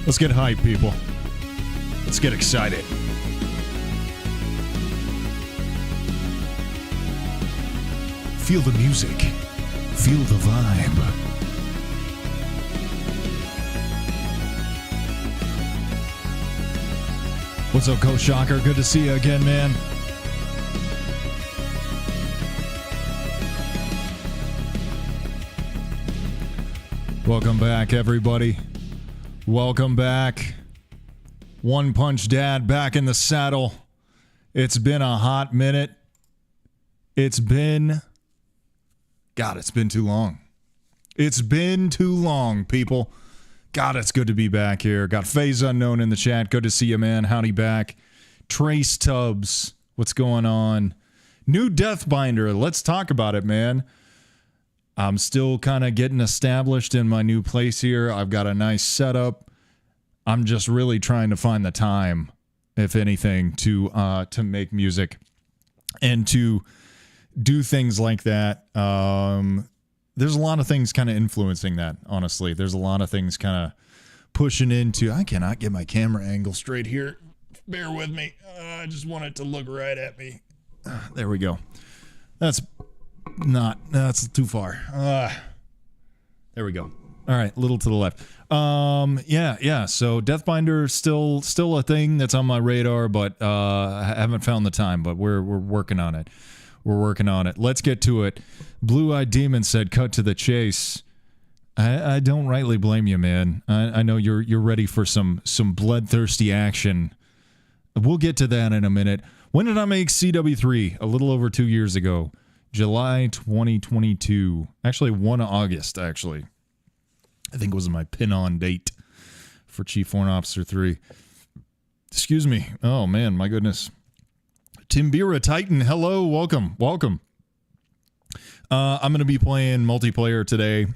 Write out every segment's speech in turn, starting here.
Let's get hype, people. Let's get excited. Feel the music. Feel the vibe. What's up, Coach Shocker? Good to see you again, man. Welcome back, everybody. Welcome back. One Punch Dad back in the saddle. It's been a hot minute. It's been too long. It's been too long, people. God, it's good to be back here. Got FaZe Unknown in the chat. Good to see you, man. Howdy back. Trace Tubbs. What's going on? New Deathbinder. Let's talk about it, man. I'm still kind of getting established in my new place here. I've got a nice setup. I'm just really trying to find the time, if anything, to make music and to do things like that. There's a lot of things kind of influencing that, honestly. There's a lot of things kind of pushing into... I cannot get my camera angle straight here. Bear with me. I just want it to look right at me. There we go. That's too far. There we go. All right, a little to the left. Yeah. So Deathbinder still a thing that's on my radar, but I haven't found the time. But we're working on it. We're working on it. Let's get to it. Blue Eyed Demon said, "Cut to the chase." I don't rightly blame you, man. I know you're ready for some bloodthirsty action. We'll get to that in a minute. When did I make CW3? A little over 2 years ago. July 2022. Actually, 1 August, actually. I think was my pin-on date for Chief Warrant Officer 3. Excuse me. Oh, man, my goodness. Timbira Titan, hello, welcome. I'm going to be playing multiplayer today.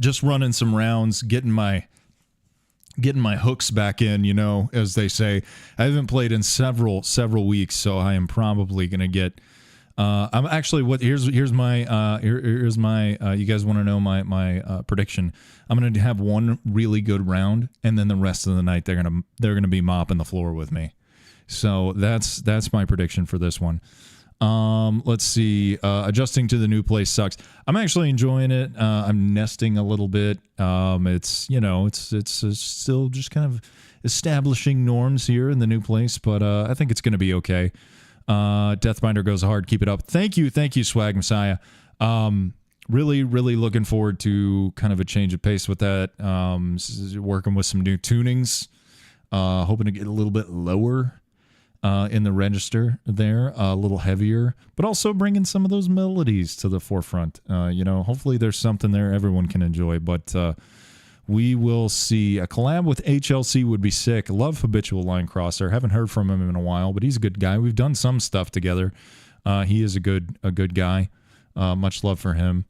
Just running some rounds, getting my hooks back in, you know, as they say. I haven't played in several weeks, so I am probably going to get... I'm actually here's my you guys want to know my prediction. I'm going to have one really good round, and then the rest of the night they're going to be mopping the floor with me. So that's my prediction for this one. Let's see. Adjusting to the new place sucks. I'm actually enjoying it. I'm nesting a little bit. It's still just kind of establishing norms here in the new place, but I think it's going to be okay. Deathbinder goes hard. Keep it up. Thank you, Swag Messiah. Really looking forward to kind of a change of pace with that. Working with some new tunings. Hoping to get a little bit lower in the register there, a little heavier, but also bringing some of those melodies to the forefront. Hopefully there's something there everyone can enjoy, but we will see. A collab with HLC would be sick. Love Habitual Line Crosser. Haven't heard from him in a while, but he's a good guy. We've done some stuff together. He is a good guy. Much love for him.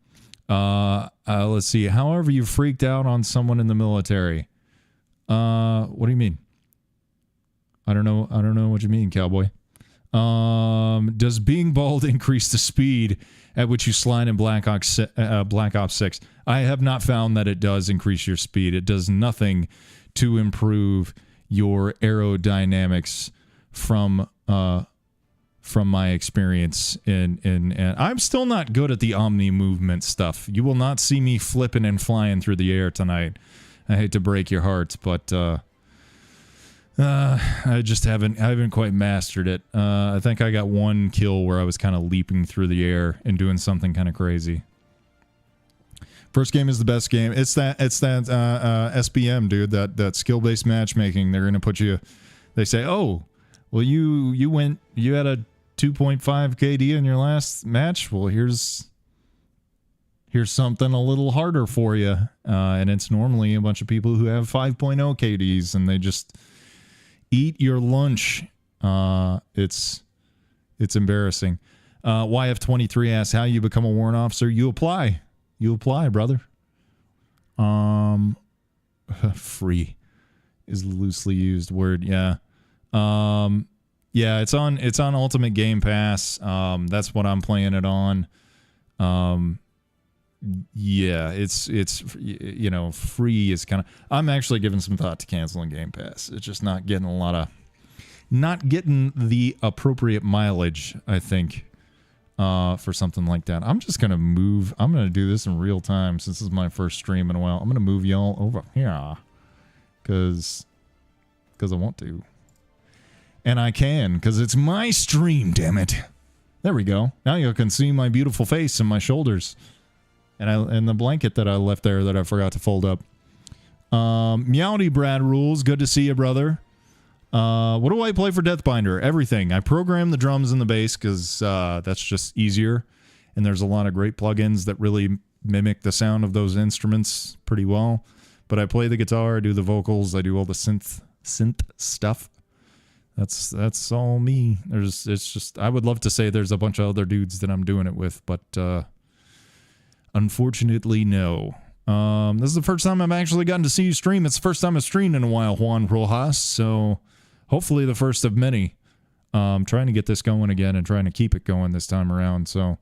Let's see. However, you freaked out on someone in the military. What do you mean? I don't know what you mean, cowboy. Does being bald increase the speed at which you slide in Black Ops 6? I have not found that it does increase your speed. It does nothing to improve your aerodynamics from my experience and I'm still not good at the Omni movement stuff. You will not see me flipping and flying through the air tonight. I hate to break your hearts, but I just haven't quite mastered it. I think I got one kill where I was kind of leaping through the air and doing something kind of crazy. First game is the best game. It's that SBM, dude. That skill-based matchmaking. They're gonna put you. They say, oh, well, you had a 2.5 KD in your last match. Well, here's something a little harder for you, and it's normally a bunch of people who have 5.0 KDs, and they just eat your lunch. It's embarrassing. YF23 asks how you become a warrant officer. You apply, brother. Free is loosely used word. Yeah. Yeah, it's on Ultimate Game Pass. That's what I'm playing it on. yeah, it's you know, free is kind of. I'm actually giving some thought to canceling Game Pass. It's just not getting not getting the appropriate mileage, I think, for something like that. I'm just gonna move. I'm gonna do this in real time since this is my first stream in a while. I'm gonna move y'all over here, cause I want to, and I can, cause it's my stream. Damn it! There we go. Now you can see my beautiful face and my shoulders. And the blanket that I left there that I forgot to fold up. Meowdy Brad Rules. Good to see you, brother. What do I play for Deathbinder? Everything. I program the drums and the bass because that's just easier. And there's a lot of great plugins that really mimic the sound of those instruments pretty well. But I play the guitar, I do the vocals, I do all the synth stuff. That's all me. It's just, I would love to say there's a bunch of other dudes that I'm doing it with, but unfortunately, no. This is the first time I've actually gotten to see you stream. It's the first time I've streamed in a while, Juan Rojas. So hopefully the first of many. Trying to get this going again and trying to keep it going this time around. So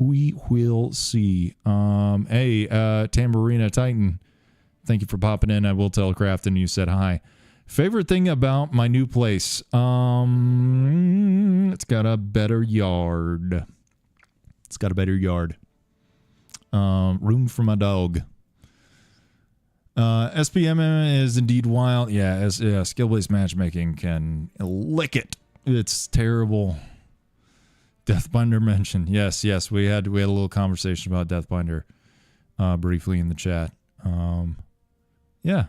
we will see. Hey, Tambourina Titan, thank you for popping in. I will tell Crafton you said hi. Favorite thing about my new place? It's got a better yard. Room for my dog. SPM is indeed wild. Yeah, skill-based matchmaking can lick it. It's terrible. Deathbinder mentioned. Yes, we had a little conversation about Deathbinder briefly in the chat. Yeah.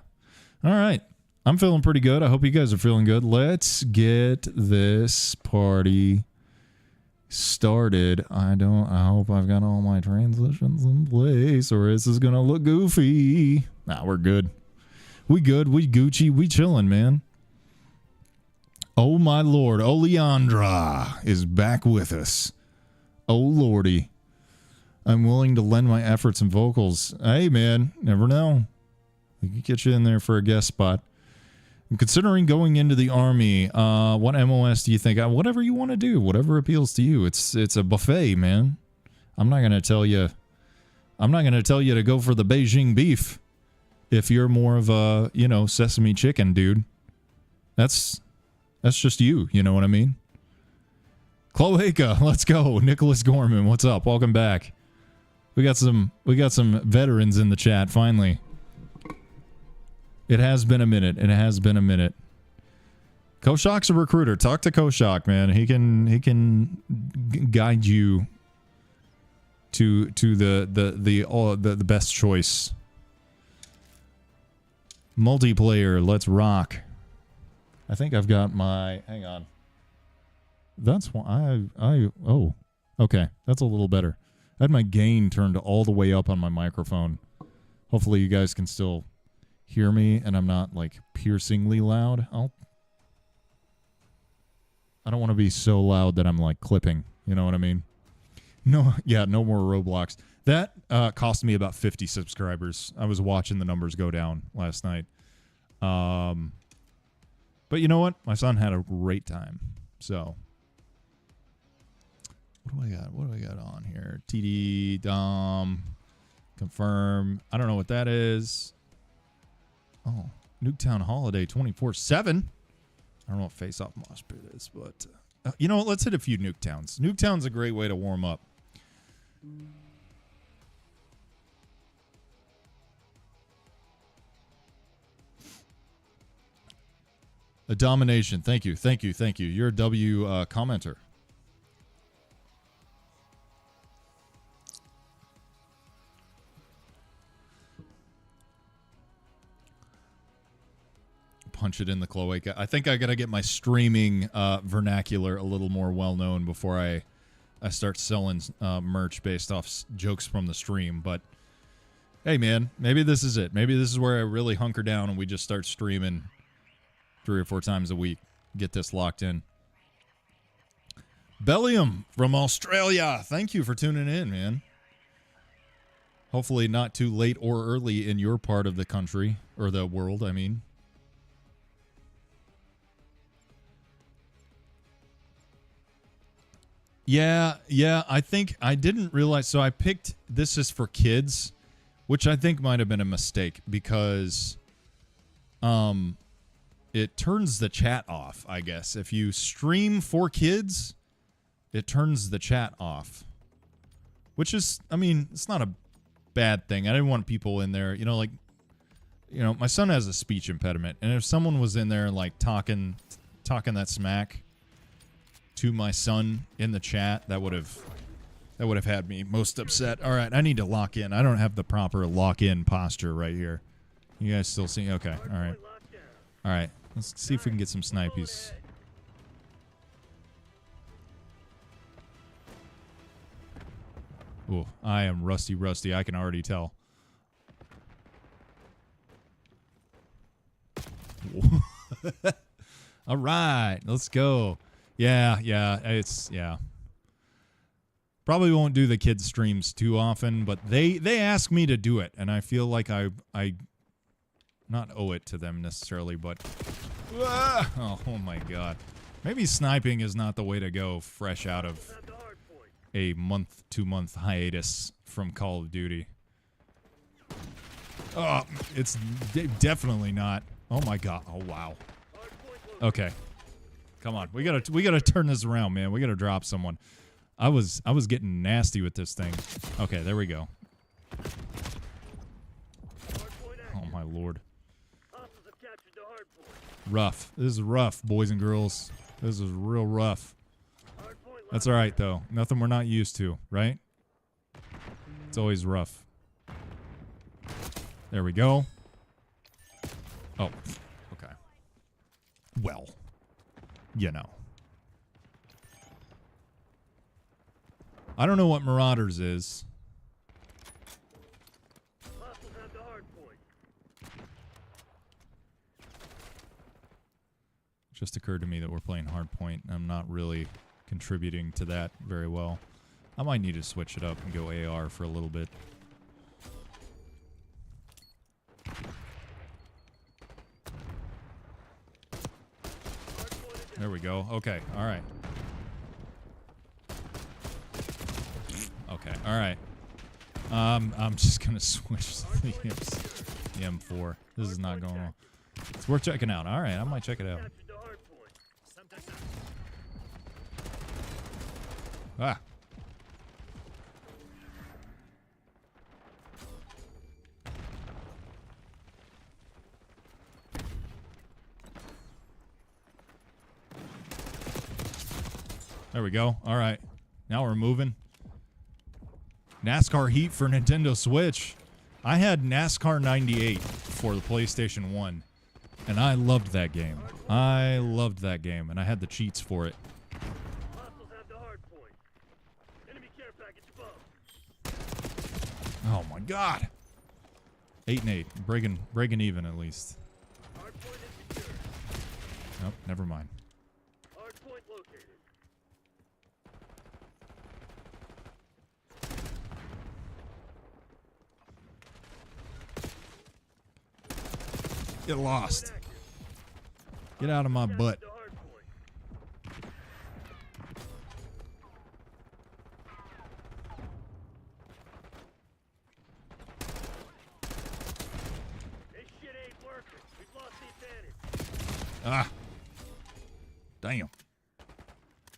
All right. I'm feeling pretty good. I hope you guys are feeling good. Let's get this party started. I hope I've got all my transitions in place or this is gonna look goofy. Nah, we're good. We good. We Gucci. We chilling, man. Oh my lord. Oleandra is back with us. Oh lordy. I'm willing to lend my efforts and vocals. Hey man, never know. We could get you in there for a guest spot. I'm considering going into the army. What MOS do you think? Whatever you want to do, whatever appeals to you. It's a buffet, man. I'm not gonna tell you to go for the Beijing beef if you're more of a, sesame chicken dude. That's just you. You know what I mean? Cloaca, let's go. Nicholas Gorman, what's up? Welcome back. We got some veterans in the chat finally. It has been a minute. Koshak's a recruiter. Talk to Koshak, man. He can guide you to the best choice. Multiplayer, let's rock. I think I've got my, hang on. That's why oh, okay. That's a little better. I had my gain turned all the way up on my microphone. Hopefully you guys can still hear me and I'm not like piercingly loud. I don't want to be so loud that I'm like clipping. You know what I mean? No more Roblox. That cost me about 50 subscribers. I was watching the numbers go down last night. But you know what? My son had a great time. So what do I got on here? TD Dom confirm. I don't know what that is. Oh, Nuketown Holiday 24/7. I don't know what Face Off Mosh Pit is, but you know what? Let's hit a few Nuketowns. Nuketown's a great way to warm up. A domination. Thank you. You're a W commenter. Punch it in the cloaca. I think I gotta get my streaming vernacular a little more well known before I start selling merch based off jokes from the stream. But hey, man, maybe this is it. Maybe this is where I really hunker down and we just start streaming 3 or 4 times a week. Get this locked in. Bellium from Australia. Thank you for tuning in, man. Hopefully not too late or early in your part of the country or the world, I mean. Yeah. I think I didn't realize. So I picked this is for kids, which I think might have been a mistake because, it turns the chat off. I guess if you stream for kids, it turns the chat off, which is, I mean, it's not a bad thing. I didn't want people in there, like, my son has a speech impediment, and if someone was in there like talking that smack to my son in the chat, that would have had me most upset. All right, I need to lock in. I don't have the proper lock-in posture right here. You guys still see? Okay, all right. All right, let's see if we can get some snipies. Ooh, I am rusty. I can already tell. All right, let's go. Yeah. Probably won't do the kids streams too often, but they ask me to do it, and I feel like I not owe it to them necessarily, but oh my god. Maybe sniping is not the way to go fresh out of a 2-month hiatus from Call of Duty. Oh, it's definitely not. Oh my god. Oh wow. Okay. Come on. We gotta turn this around, man. We gotta drop someone. I was getting nasty with this thing. Okay, there we go. Oh my lord. Rough. This is rough, boys and girls. This is real rough. That's alright though. Nothing we're not used to, right? It's always rough. There we go. Oh, okay. Well, I don't know what Marauders is. Just occurred to me that we're playing Hardpoint. I'm not really contributing to that very well. I might need to switch it up and go AR for a little bit. There we go. Okay. All right. Okay. All right. I'm just gonna switch to the M4. This is not going well. It's worth checking out. All right. I might check it out. Ah. There we go. All right. Now we're moving. NASCAR Heat for Nintendo Switch. I had NASCAR 98 for the PlayStation 1, and I loved that game. And I had the cheats for it. Oh my god. 8-8. Breaking even at least. Nope, never mind. Get lost. Get out of my butt. Ah. Damn.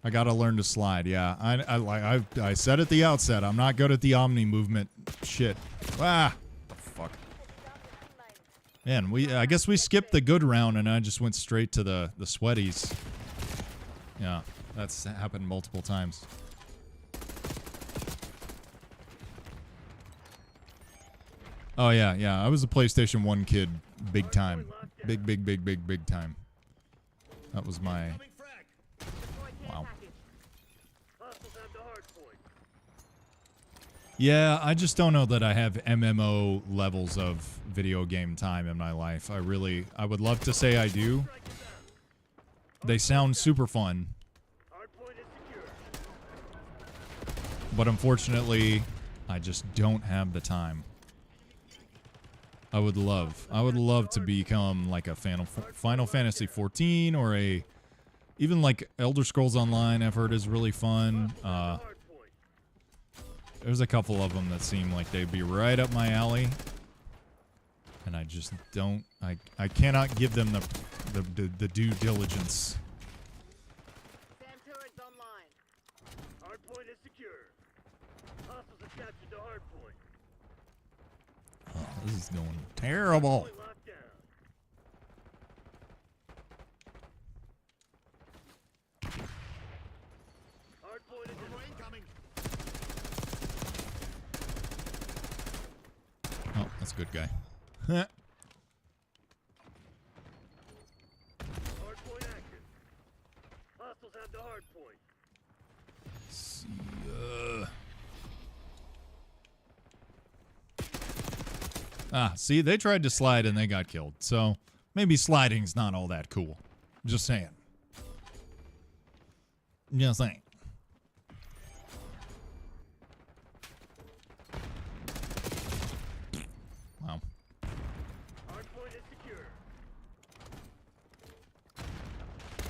I gotta learn to slide. Yeah, I said at the outset, I'm not good at the Omni movement. Shit. Ah. Fuck. Man, I guess we skipped the good round and I just went straight to the sweaties. Yeah, that's happened multiple times. Oh yeah. I was a PlayStation 1 kid, big time. Big time. That was my... Wow. Yeah, I just don't know that I have MMO levels of video game time in my life. I would love to say I do. They sound super fun. But unfortunately, I just don't have the time. I would love to become like a Final Fantasy 14 or a Even like Elder Scrolls Online, I've heard is really fun. There's a couple of them that seem like they'd be right up my alley, and I just don't. I cannot give them the due diligence. SAM turret's online. Hardpoint is secure. Hostiles have captured the hardpoint. Oh, this is going terrible. Hardpoint locked down. Hardpoint is incoming. Oh, that's a good guy. Hardpoint active. Hostiles have the hardpoint. See, see, they tried to slide and they got killed. So maybe sliding's not all that cool. Just saying. Just saying. Wow. Hardpoint is secure.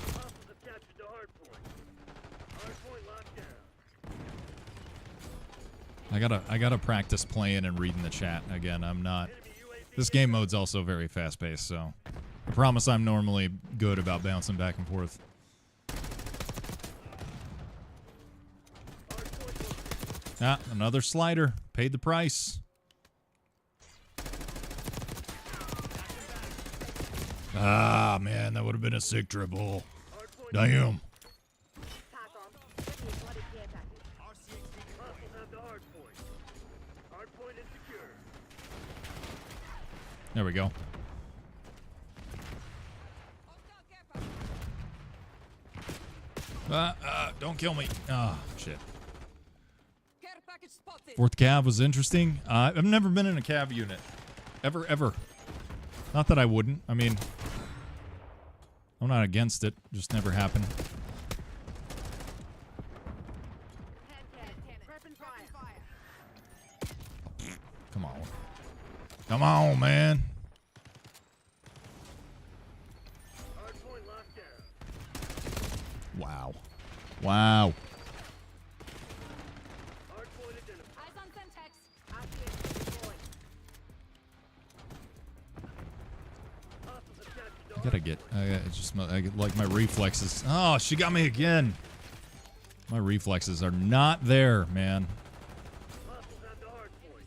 Hostiles have captured the hardpoint. Hardpoint locked down. I gotta practice playing and reading the chat again. I'm not. Enemy UAV. This game mode's also very fast paced, so I promise I'm normally good about bouncing back and forth. Hardpoint locked. Another slider. Paid the price. Ah, man, that would have been a sick triple. Hardpoint. Damn. Hostiles have the hardpoint. Hardpoint is secure. There we go. Don't kill me. Ah, shit. Care package spotted. Fourth cav was interesting. I've never been in a cav unit. Ever. Not that I wouldn't. I mean, I'm not against it. Just never happened. Prep and fire. Come on. Come on, man. Hardpoint locked down. Wow. Wow. Hardpoint identified. Eyes on Semtex. Activate deployed. Hostiles have captured the I gotta get. I get like my reflexes. Oh, she got me again. My reflexes are not there, man. Hostiles have the hardpoint.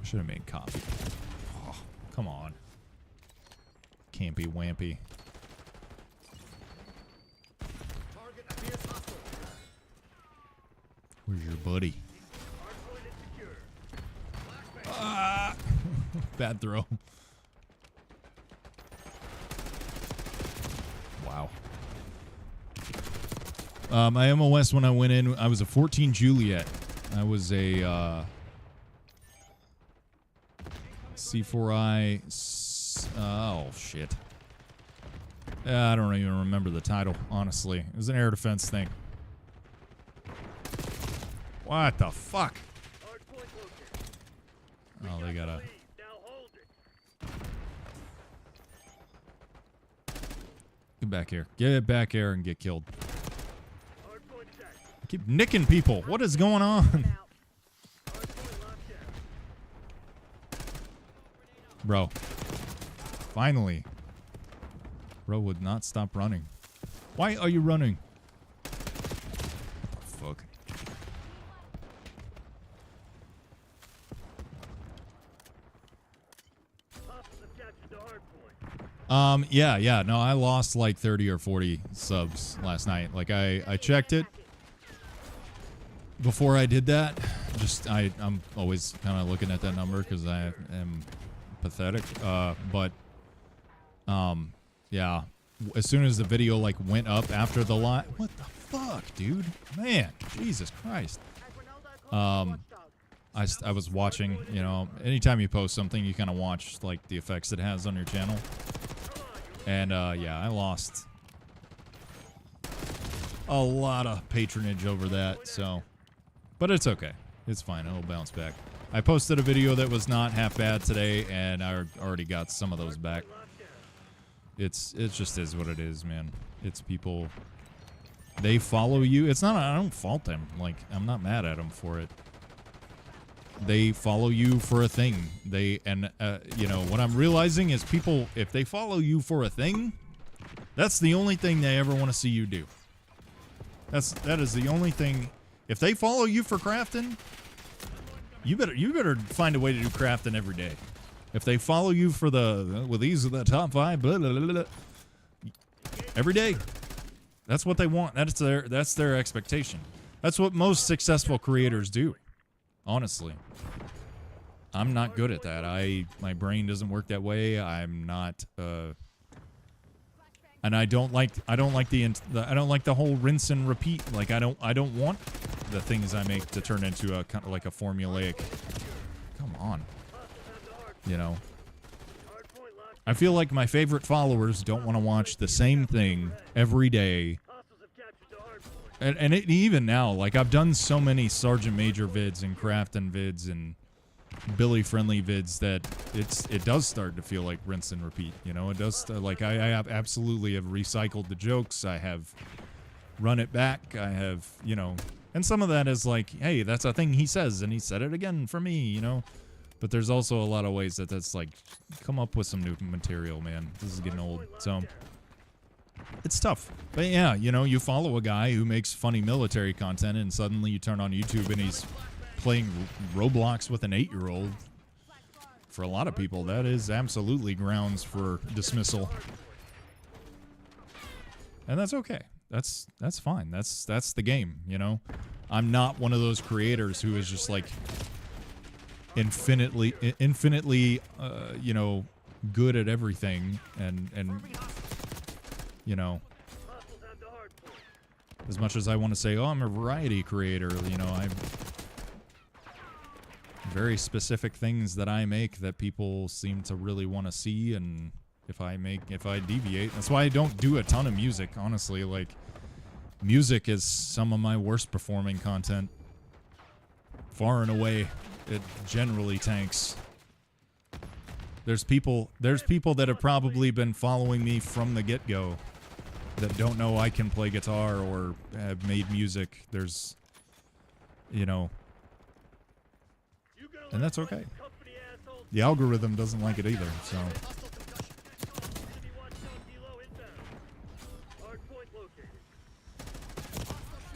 I should have made coffee. Oh, come on. Campy wampy. Target appears hostile. Where's your buddy? Hardpoint is secure. Ah! Bad throw. Wow. My MOS when I went in, I was a 14 Juliet. I was a C4I. Oh shit. I don't even remember the title, honestly. It was an air defense thing. What the fuck? Hardpoint located. Oh, they got a. Lead. Now hold it. Get back here. Get back here and get killed. Hardpoint is active. I keep nicking people. What is going on? Out. Hardpoint locked down. Bro. Finally. Bro would not stop running. Why are you running? What the fuck? Hostiles have captured the hardpoint. Yeah. No, I lost like 30 or 40 subs last night. Like I checked it before I did that. Just I'm always kind of looking at that number because I am pathetic. Yeah. As soon as the video like went up after the live, what the fuck, dude? Man, Jesus Christ. I was watching, you know, anytime you post something, you kind of watch like the effects it has on your channel. And yeah, I lost a lot of patronage over that, so, but it's okay. It's fine. It'll bounce back. I posted a video that was not half bad today, and I already got some of those back. It just is what it is, man. It's people. They follow you. It's not. I don't fault them. Like, I'm not mad at them for it. They follow you for a thing. You know, what I'm realizing is people, if they follow you for a thing, that's the only thing they ever want to see you do. That is the only thing. If they follow you for crafting, you better find a way to do crafting every day. If they follow you for these are the top 5, blah, blah, blah, blah, every day, that's what they want. That's their expectation. That's what most successful creators do. Honestly, I'm not good at that. My brain doesn't work that way. I'm not, and I don't like the whole rinse and repeat. Like I don't want the things I make to turn into a kind of like a formulaic. Come on, you know. I feel like my favorite followers don't want to watch the same thing every day. And even now, like I've done so many Sergeant Major vids and crafting vids and Billy friendly vids that it does start to feel like rinse and repeat. You know, it does. Like I have absolutely have recycled the jokes. I have run it back. I have, you know, and some of that is like, hey, that's a thing he says, and he said it again for me. You know, but there's also a lot of ways that's like, come up with some new material, man. This is getting old, so. It's tough. But yeah, you know, you follow a guy who makes funny military content and suddenly you turn on YouTube and he's playing Roblox with an 8-year-old. For a lot of people, that is absolutely grounds for dismissal. And that's okay. That's fine. That's the game, you know? I'm not one of those creators who is just like infinitely you know, good at everything and you know, as much as I want to say, oh, I'm a variety creator, you know, I'm very specific things that I make that people seem to really want to see. And if I deviate, that's why I don't do a ton of music, honestly. Like, music is some of my worst performing content. Far and away, it generally tanks. There's people that have probably been following me from the get-go that don't know I can play guitar or have made music. There's, you know, and that's okay. The algorithm doesn't like it either, so.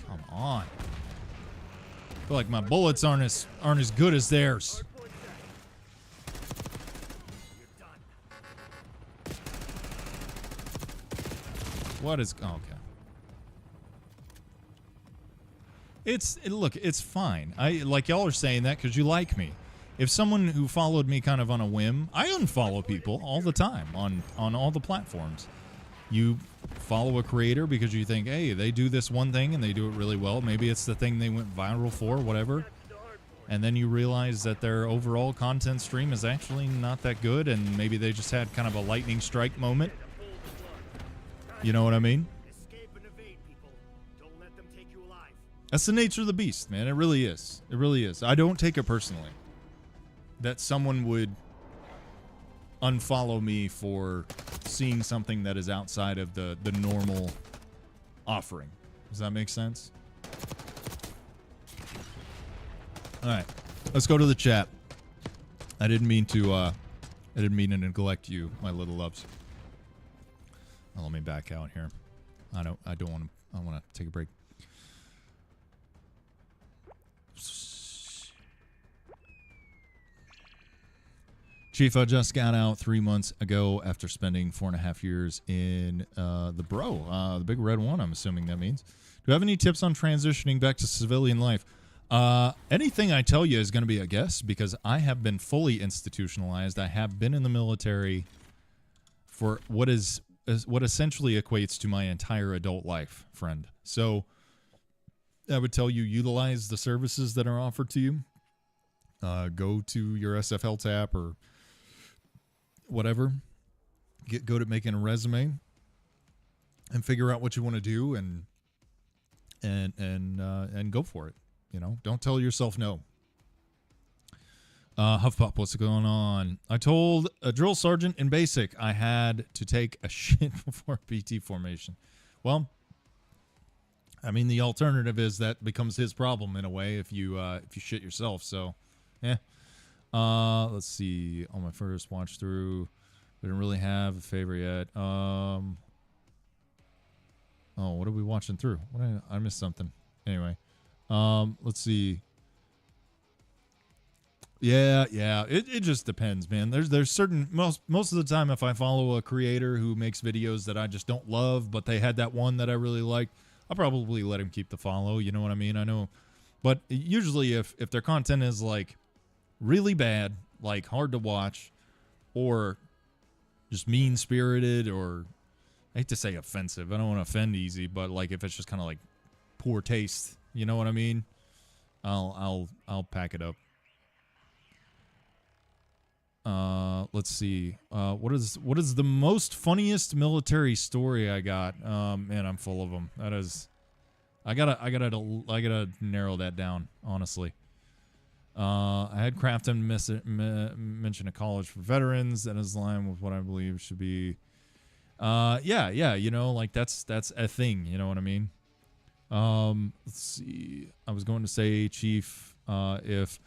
Come on. I feel like my bullets aren't as good as theirs. What is... Oh, okay. Look, it's fine. Like y'all are saying that because you like me. If someone who followed me kind of on a whim, I unfollow people all the time on all the platforms. You follow a creator because you think, hey, they do this one thing and they do it really well. Maybe it's the thing they went viral for, whatever. And then you realize that their overall content stream is actually not that good, and maybe they just had kind of a lightning strike moment. You know what I mean? Escape and evade, people. Don't let them take you alive. That's the nature of the beast, man. It really is. It really is. I don't take it personally that someone would unfollow me for seeing something that is outside of the normal offering. Does that make sense? All right. Let's go to the chat. I didn't mean to neglect you, my little loves. Let me back out here. I want to take a break. Chief, I just got out 3 months ago after spending 4.5 years in the Bro, the big red one, I'm assuming that means. Do you have any tips on transitioning back to civilian life? Anything I tell you is going to be a guess because I have been fully institutionalized. I have been in the military for what essentially equates to my entire adult life, friend. So I would tell you, utilize the services that are offered to you. Go to your SFL tap or whatever. Go to making a resume and figure out what you want to do and go for it. You know, don't tell yourself no. Huffpop, what's going on? I told a drill sergeant in basic I had to take a shit before PT formation. Well, I mean, the alternative is that becomes his problem in a way if you shit yourself. So, yeah. Let's see. On my first watch through, we didn't really have a favorite yet. Oh, what are we watching through? I missed something. Anyway, let's see. Yeah. It just depends, man. There's certain most of the time, if I follow a creator who makes videos that I just don't love, but they had that one that I really liked, I'll probably let him keep the follow. You know what I mean? I know, but usually if their content is like really bad, like hard to watch, or just mean spirited, or I hate to say offensive. I don't want to offend easy, but like if it's just kind of like poor taste, you know what I mean? I'll pack it up. Let's see. What is the most funniest military story I got? Man, I'm full of them. That is, I gotta narrow that down, honestly. I had Crafton mention a college for veterans. That is in line with what I believe should be. Yeah. You know, like that's a thing. You know what I mean? Let's see. I was going to say, Chief, if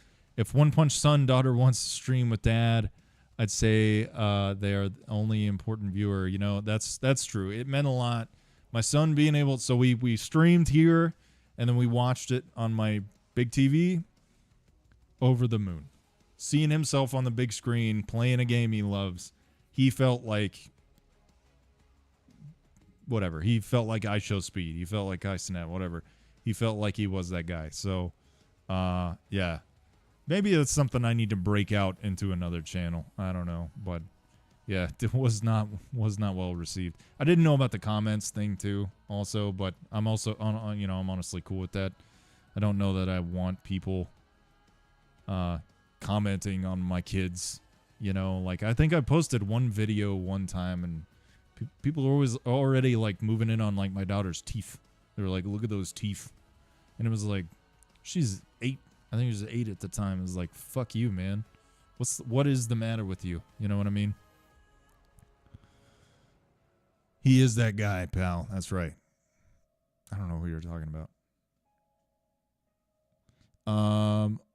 One Punch Son daughter wants to stream with dad, I'd say they are the only important viewer. You know, that's true. It meant a lot. My son being able, so we streamed here, and then we watched it on my big TV. Over the moon. Seeing himself on the big screen, playing a game he loves, he felt like whatever. He felt like I Show Speed. He felt like I Snap, whatever. He felt like he was that guy. So, yeah. Maybe that's something I need to break out into another channel. I don't know, but yeah, it was not well received. I didn't know about the comments thing too, also, but I'm also on I'm honestly cool with that. I don't know that I want people commenting on my kids, you know, like I think I posted one video one time and people are always already like moving in on like my daughter's teeth. They were like, look at those teeth. And it was like, she's 8. I think she was 8 at the time. It was like, fuck you, man. What is the matter with you? You know what I mean? He is that guy, pal. That's right. I don't know who you're talking about.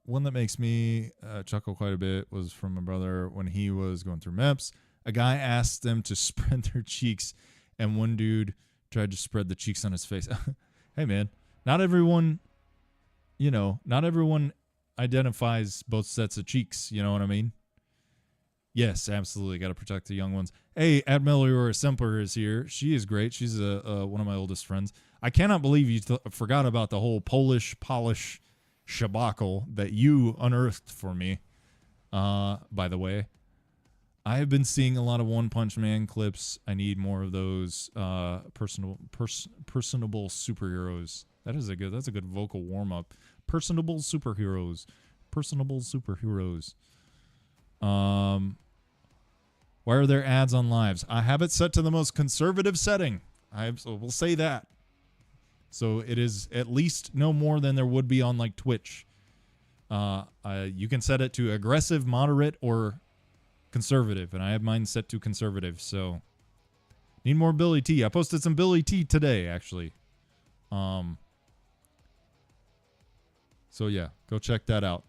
One that makes me chuckle quite a bit was from my brother when he was going through MEPS. A guy asked them to spread their cheeks, and one dude tried to spread the cheeks on his face. Hey, man, not everyone identifies both sets of cheeks. You know what I mean? Yes, absolutely. Got to protect the young ones. Hey, Admeliora Semper is here. She is great. She's one of my oldest friends. I cannot believe you forgot about the whole Polish shabacle that you unearthed for me. By the way, I have been seeing a lot of One Punch Man clips. I need more of those personable superheroes. That's a good vocal warm up. Personable superheroes. Why are there ads on lives? I have it set to the most conservative setting. We'll say that. So it is at least no more than there would be on like Twitch. You can set it to aggressive, moderate, or conservative, and I have mine set to conservative. So need more Billy T. I posted some Billy T today, actually. So yeah, go check that out.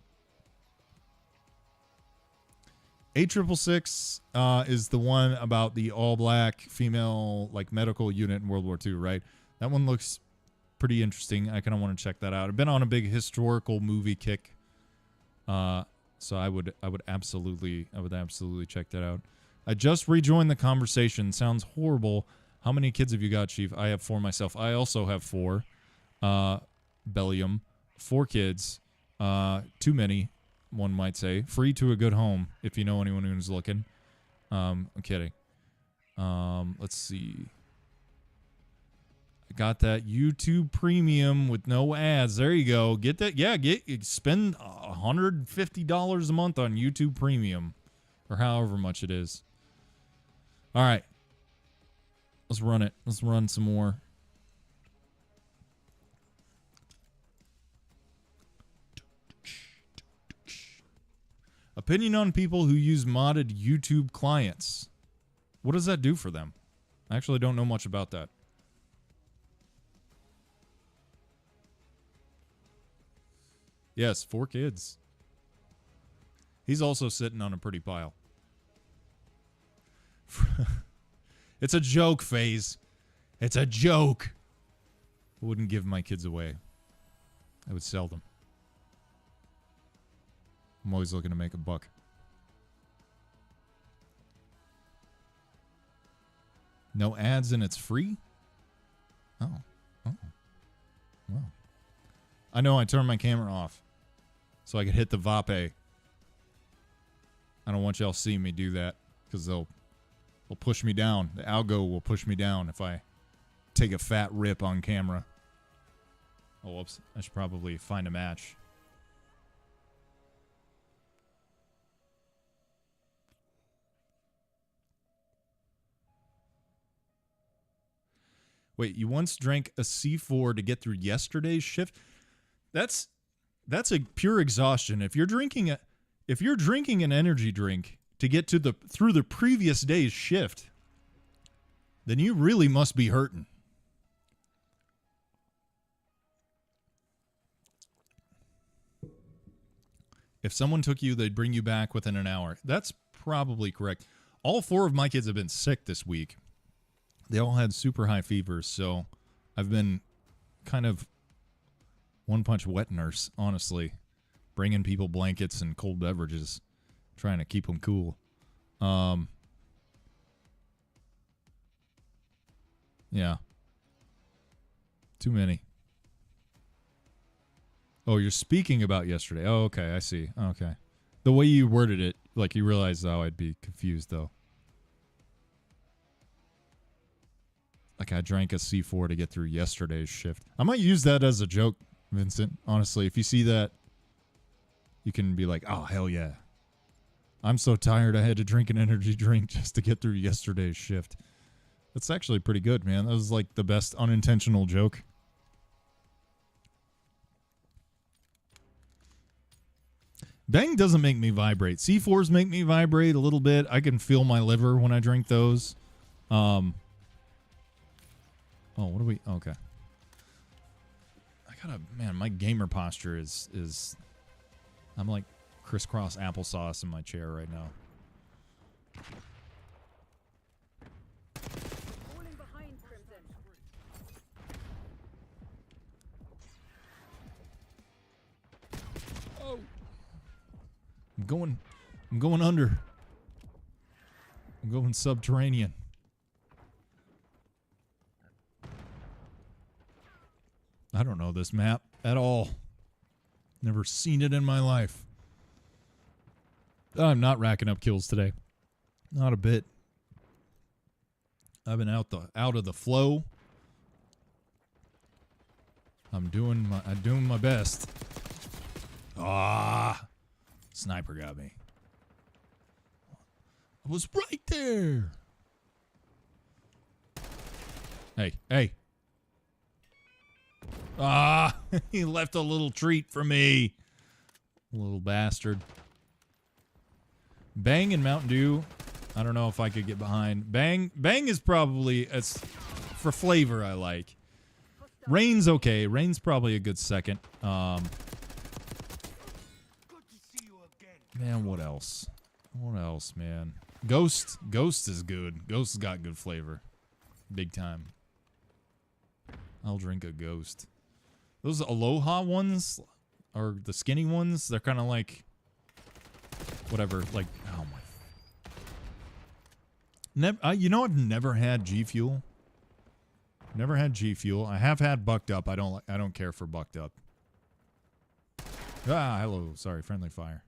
8666 is the one about the all-black female like medical unit in World War II, right? That one looks pretty interesting. I kind of want to check that out. I've been on a big historical movie kick, so I would absolutely check that out. I just rejoined the conversation. Sounds horrible. How many kids have you got, Chief? I have 4 myself. I also have 4. Bellium, 4 kids. Too many, one might say. Free to a good home, if you know anyone who's looking. I'm kidding. Let's see. I got that YouTube Premium with no ads. There you go. Get that. Yeah, spend $150 a month on YouTube Premium, or however much it is. All right. Let's run it. Let's run some more. Opinion on people who use modded YouTube clients. What does that do for them? I actually don't know much about that. Yes, 4 kids. He's also sitting on a pretty pile. It's a joke, FaZe. It's a joke. I wouldn't give my kids away. I would sell them. I'm always looking to make a buck. No ads and it's free? Oh. Well. I know I turned my camera off so I could hit the vape. I don't want y'all seeing me do that because they'll push me down. The algo will push me down if I take a fat rip on camera. Oh, whoops. I should probably find a match. Wait, you once drank a C4 to get through yesterday's shift? That's a pure exhaustion. If you're drinking an energy drink to get to through the previous day's shift, then you really must be hurting. If someone took you, they'd bring you back within an hour. That's probably correct. All 4 of my kids have been sick this week. They all had super high fevers, so I've been kind of one-punch wet nurse, honestly. Bringing people blankets and cold beverages, trying to keep them cool. Yeah. Too many. Oh, you're speaking about yesterday. Oh, okay, I see. Okay. The way you worded it, like you realized, oh, I'd be confused, though. Like I drank a C4 to get through yesterday's shift. I might use that as a joke, Vincent. Honestly, if you see that, you can be like, oh, hell yeah. I'm so tired I had to drink an energy drink just to get through yesterday's shift. That's actually pretty good, man. That was like the best unintentional joke. Bang doesn't make me vibrate. C4s make me vibrate a little bit. I can feel my liver when I drink those. Oh, what do we... Okay. Man, my gamer posture is... I'm like crisscross applesauce in my chair right now. Falling behind, Crimson. Oh. I'm going under. I'm going subterranean. I don't know this map at all. Never seen it in my life. I'm not racking up kills today. Not a bit. I've been out of the flow. I'm doing my best. Ah, sniper got me. I was right there. Hey. Ah, he left a little treat for me. Little bastard. Bang and Mountain Dew. I don't know if I could get behind. Bang is probably, it's for flavor I like. Rain's okay. Rain's probably a good second. Man, what else? What else, man? Ghost is good. Ghost's got good flavor. Big time. I'll drink a Ghost. Those Aloha ones, or the skinny ones, they're kind of like, whatever, like, oh my. You know, I've never had G Fuel. Never had G Fuel. I have had Bucked Up. I don't care for Bucked Up. Ah, hello. Sorry, friendly fire.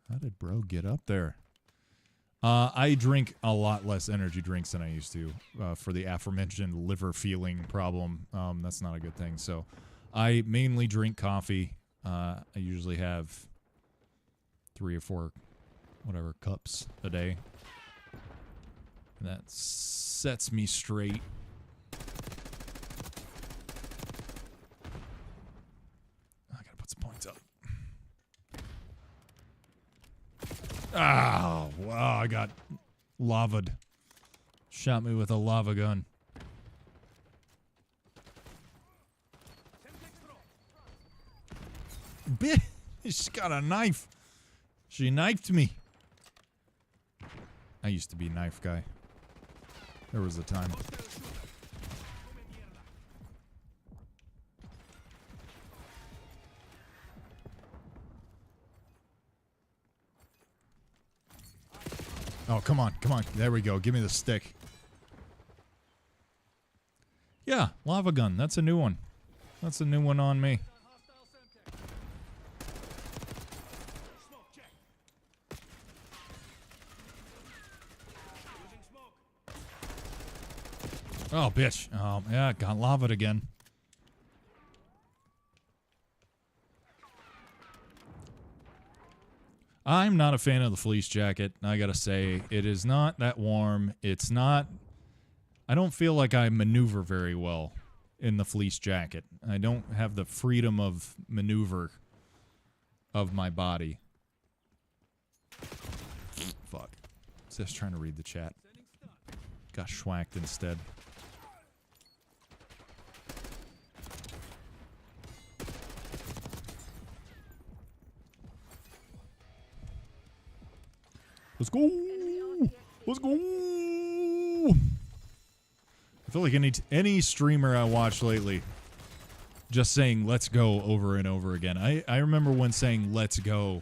How did bro get up there? I drink a lot less energy drinks than I used to for the aforementioned liver feeling problem. That's not a good thing. So I mainly drink coffee. I usually have 3 or 4, whatever, cups a day. And that sets me straight. got lava'd. Shot me with a lava gun. Bitch, she's got a knife. She knifed me. I used to be a knife guy. There was a time. Oh, come on, come on. There we go. Give me the stick. Yeah, lava gun. That's a new one. That's a new one on me. Oh, bitch. Oh, yeah, got lavaed again. I'm not a fan of the fleece jacket, I gotta say. It is not that warm. It's not... I don't feel like I maneuver very well in the fleece jacket. I don't have the freedom of maneuver of my body. Fuck. Just trying to read the chat. Got schwacked instead. Let's go! Let's go! I feel like any streamer I watched lately just saying let's go over and over again. I remember when saying let's go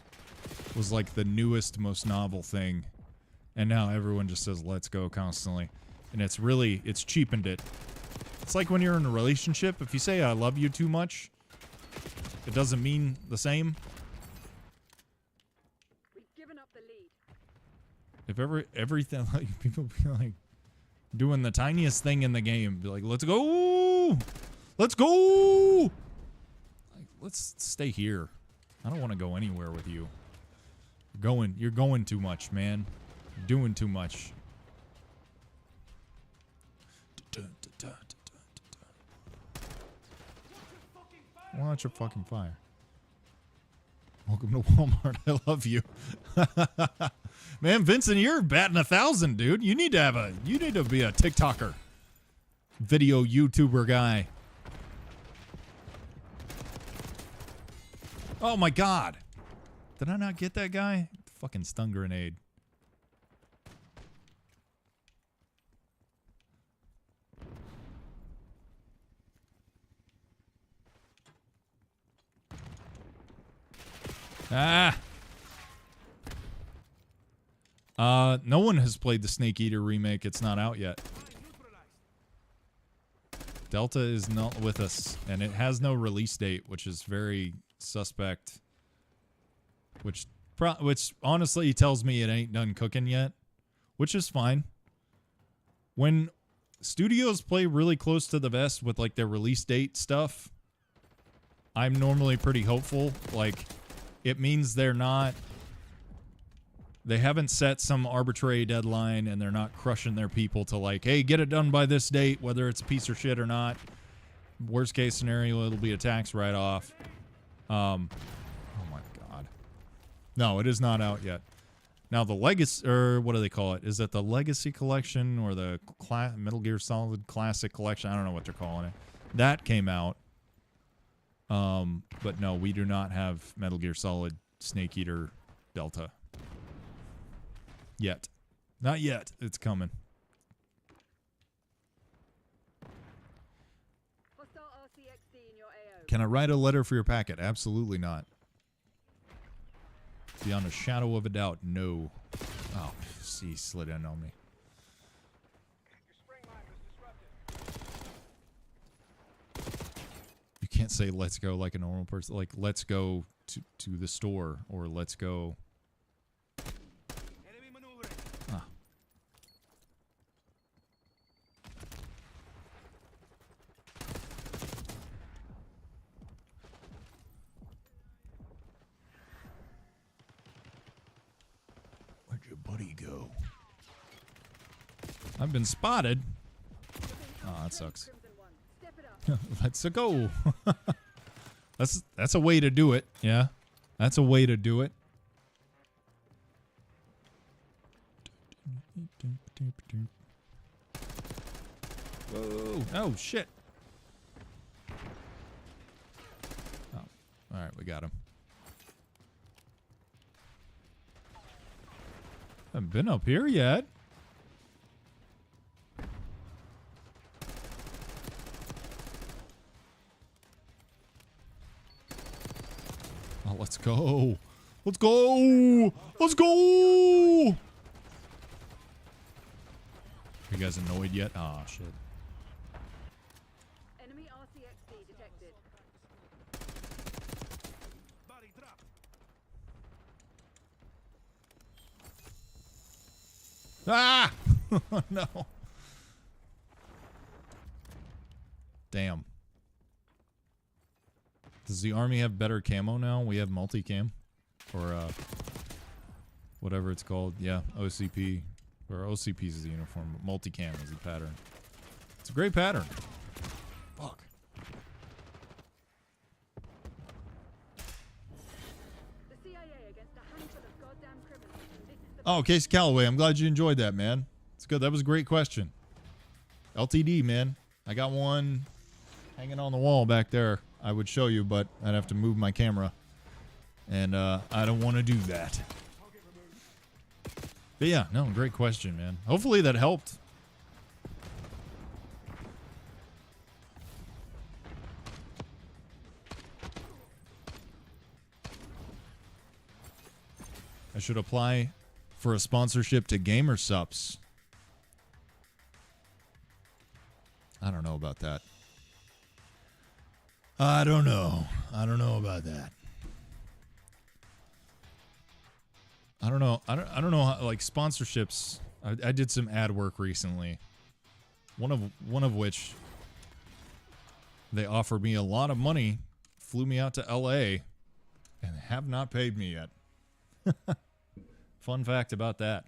was like the newest, most novel thing. And now everyone just says let's go constantly. And it's cheapened it. It's like when you're in a relationship, if you say I love you too much, it doesn't mean the same. If everything, like, people be like doing the tiniest thing in the game, be like, let's go! Let's go! Like, let's stay here. I don't want to go anywhere with you. You're going too much, man. You're doing too much. Watch your fucking fire. Welcome to Walmart. I love you. Man, Vincent, you're batting 1,000, dude. You need to be a TikToker. Video YouTuber guy. Oh my god. Did I not get that guy? Fucking stun grenade. Ah. No one has played the Snake Eater remake. It's not out yet. Delta is not with us, and it has no release date, which is very suspect. Which honestly tells me it ain't done cooking yet, which is fine. When studios play really close to the vest with like their release date stuff, I'm normally pretty hopeful. Like, it means they haven't set some arbitrary deadline and they're not crushing their people to like, hey, get it done by this date, whether it's a piece of shit or not. Worst case scenario, it'll be a tax write-off. Oh my god. No, it is not out yet. Now the Legacy, or what do they call it? Is it the Legacy Collection or the Metal Gear Solid Classic Collection? I don't know what they're calling it. That came out. But no, we do not have Metal Gear Solid Snake Eater Delta. Yet. Not yet. It's coming. Can I write a letter for your packet? Absolutely not. Beyond a shadow of a doubt, no. Oh, he slid in on me. You can't say let's go like a normal person. Like, let's go to the store, or let's go... Ah. Where'd your buddy go? I've been spotted. Oh, that sucks. Let's go. That's a way to do it. Yeah, that's a way to do it. Whoa. Oh, shit. Oh. All right, we got him. Haven't been up here yet. Oh, let's go. Let's go. Let's go. You guys annoyed yet? Ah, shit. Enemy RCXD detected. Body drop. Ah! No. Damn. Does the army have better camo now? We have multicam or whatever it's called. Yeah, OCP or OCP is the uniform, but multicam is the pattern. It's a great pattern. Fuck. The CIA against a handful of goddamn criminals. And this is the Oh, Casey Calloway, I'm glad you enjoyed that, man. It's good. That was a great question. LTD, man. I got one hanging on the wall back there. I would show you, but I'd have to move my camera. And I don't want to do that. But yeah, no, great question, man. Hopefully that helped. I should apply for a sponsorship to GamerSups. I don't know about that. I don't know. I don't know about that. I don't know. I don't know how, like sponsorships. I did some ad work recently. One of which they offered me a lot of money, flew me out to LA, and have not paid me yet. Fun fact about that.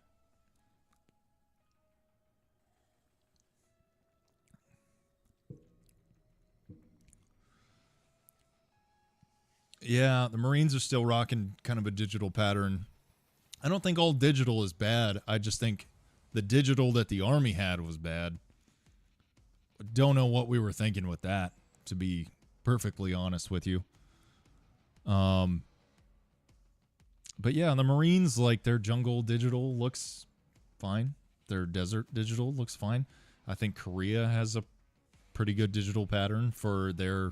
Yeah, the Marines are still rocking kind of a digital pattern. I don't think all digital is bad. I just think the digital that the Army had was bad. Don't know what we were thinking with that, to be perfectly honest with you. But yeah, the Marines, like their jungle digital looks fine. Their desert digital looks fine. I think Korea has a pretty good digital pattern for their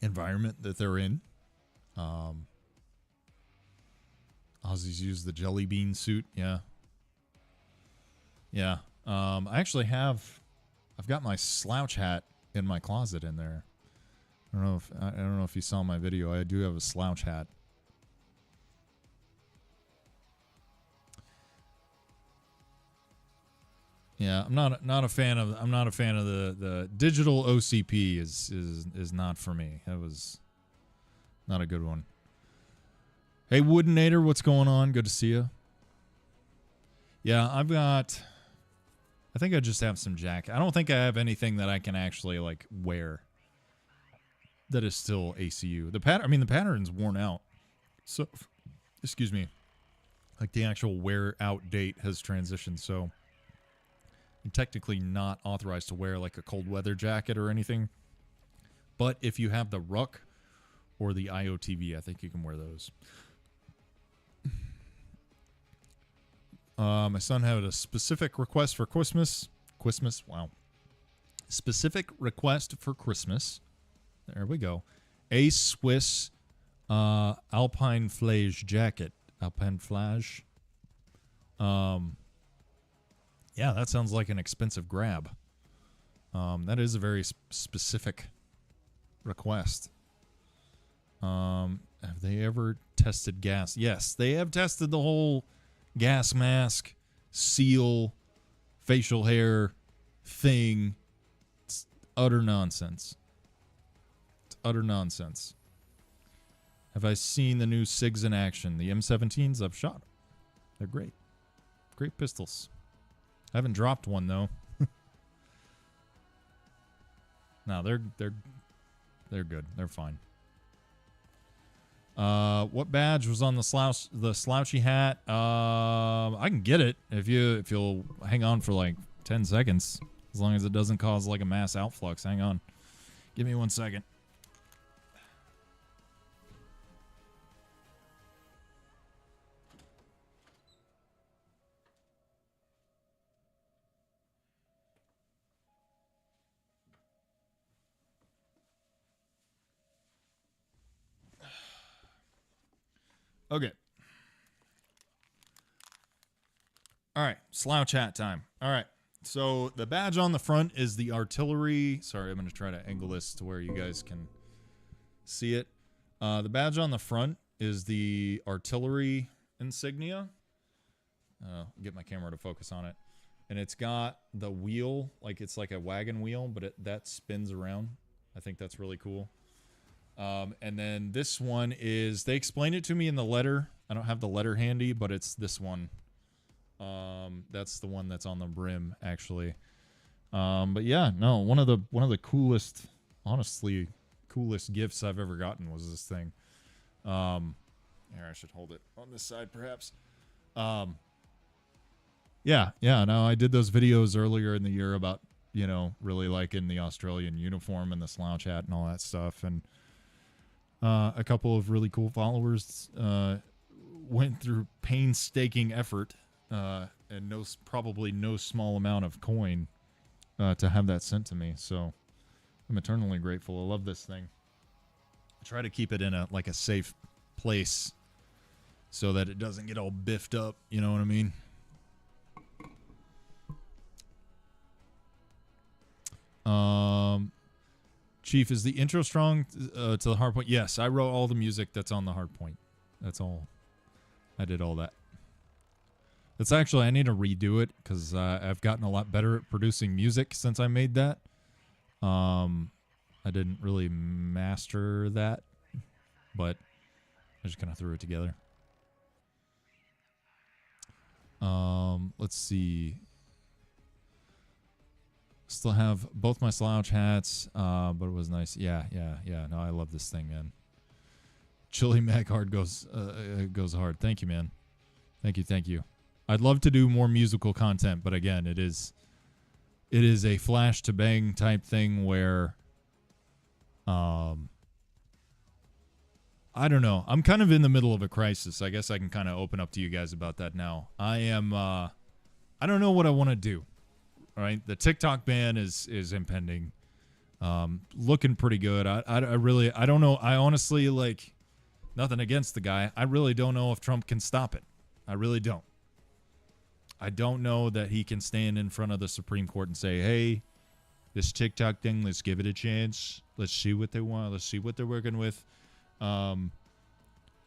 environment that they're in. Aussies use the jelly bean suit. Yeah. Yeah. I actually I've got my slouch hat in my closet in there. I don't know if you saw my video. I do have a slouch hat. Yeah, I'm not a fan of the digital OCP is not for me. That was not a good one. Hey Woodenator, what's going on? Good to see you. Yeah, I think I just have some jacket. I don't think I have anything that I can actually like wear that is still ACU. The pattern's worn out. So, excuse me. Like the actual wear out date has transitioned, so I'm technically not authorized to wear like a cold weather jacket or anything. But if you have the Ruck or the IOTV, I think you can wear those. My son had a specific request for Christmas. Wow. Specific request for Christmas. There we go. A Swiss Alpine Flage jacket. Alpine Flage. Yeah, that sounds like an expensive grab. That is a very specific request. Have they ever tested gas? Yes, they have tested the whole gas mask, seal, facial hair thing. It's utter nonsense. It's utter nonsense. Have I seen the new SIGs in action? The M17s, I've shot. They're great. Great pistols. I haven't dropped one though. No, they're good. They're fine. What badge was on the slouchy hat? I can get it if you'll hang on for like 10 seconds. As long as it doesn't cause like a mass outflux. Hang on. Give me 1 second. Okay. All right. Slouch hat time. All right. So the badge on the front is the artillery. Sorry, I'm going to try to angle this to where you guys can see it. The badge on the front is the artillery insignia. Get my camera to focus on it. And it's got the wheel, like it's like a wagon wheel, but that spins around. I think that's really cool. And then this one is, they explained it to me in the letter. I don't have the letter handy, but it's this one. That's the one that's on the brim, actually. But yeah, no, one of the coolest, honestly, coolest gifts I've ever gotten was this thing. Here, I should hold it on this side, perhaps. Yeah, no, I did those videos earlier in the year about, you know, really liking the Australian uniform and the slouch hat and all that stuff. And a couple of really cool followers went through painstaking effort and probably no small amount of coin to have that sent to me. So I'm eternally grateful. I love this thing. I try to keep it in a safe place so that it doesn't get all biffed up. You know what I mean? Chief, is the intro strong to the hard point? Yes, I wrote all the music that's on the hard point. That's all. I did all that. It's actually, I need to redo it because I've gotten a lot better at producing music since I made that. I didn't really master that, but I just kind of threw it together. Let's see. Still have both my slouch hats, but it was nice. Yeah. No, I love this thing, man. Chili Mac Hard goes hard. Thank you, man. Thank you. I'd love to do more musical content, but again, it is a flash to bang type thing where, I don't know. I'm kind of in the middle of a crisis. I guess I can kind of open up to you guys about that now. I don't know what I want to do. All right, the TikTok ban is impending, looking pretty good. I don't know. I honestly, like, nothing against the guy. I really don't know if Trump can stop it. I really don't. I don't know that he can stand in front of the Supreme Court and say, hey, this TikTok thing, let's give it a chance. Let's see what they want. Let's see what they're working with. I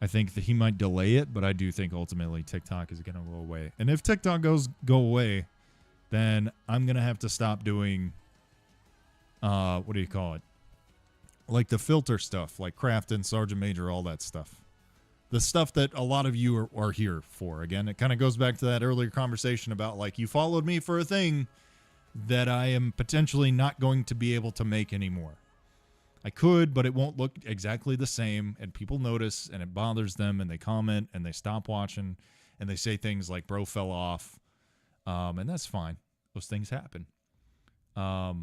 think that he might delay it, but I do think ultimately TikTok is going to go away. And if TikTok go away, then I'm going to have to stop doing, what do you call it? Like the filter stuff, like Crafton, Sergeant Major, all that stuff. The stuff that a lot of you are here for. Again, it kind of goes back to that earlier conversation about, like, you followed me for a thing that I am potentially not going to be able to make anymore. I could, but it won't look exactly the same, and people notice, and it bothers them, and they comment, and they stop watching, and they say things like, bro fell off, and that's fine. Those things happen. Are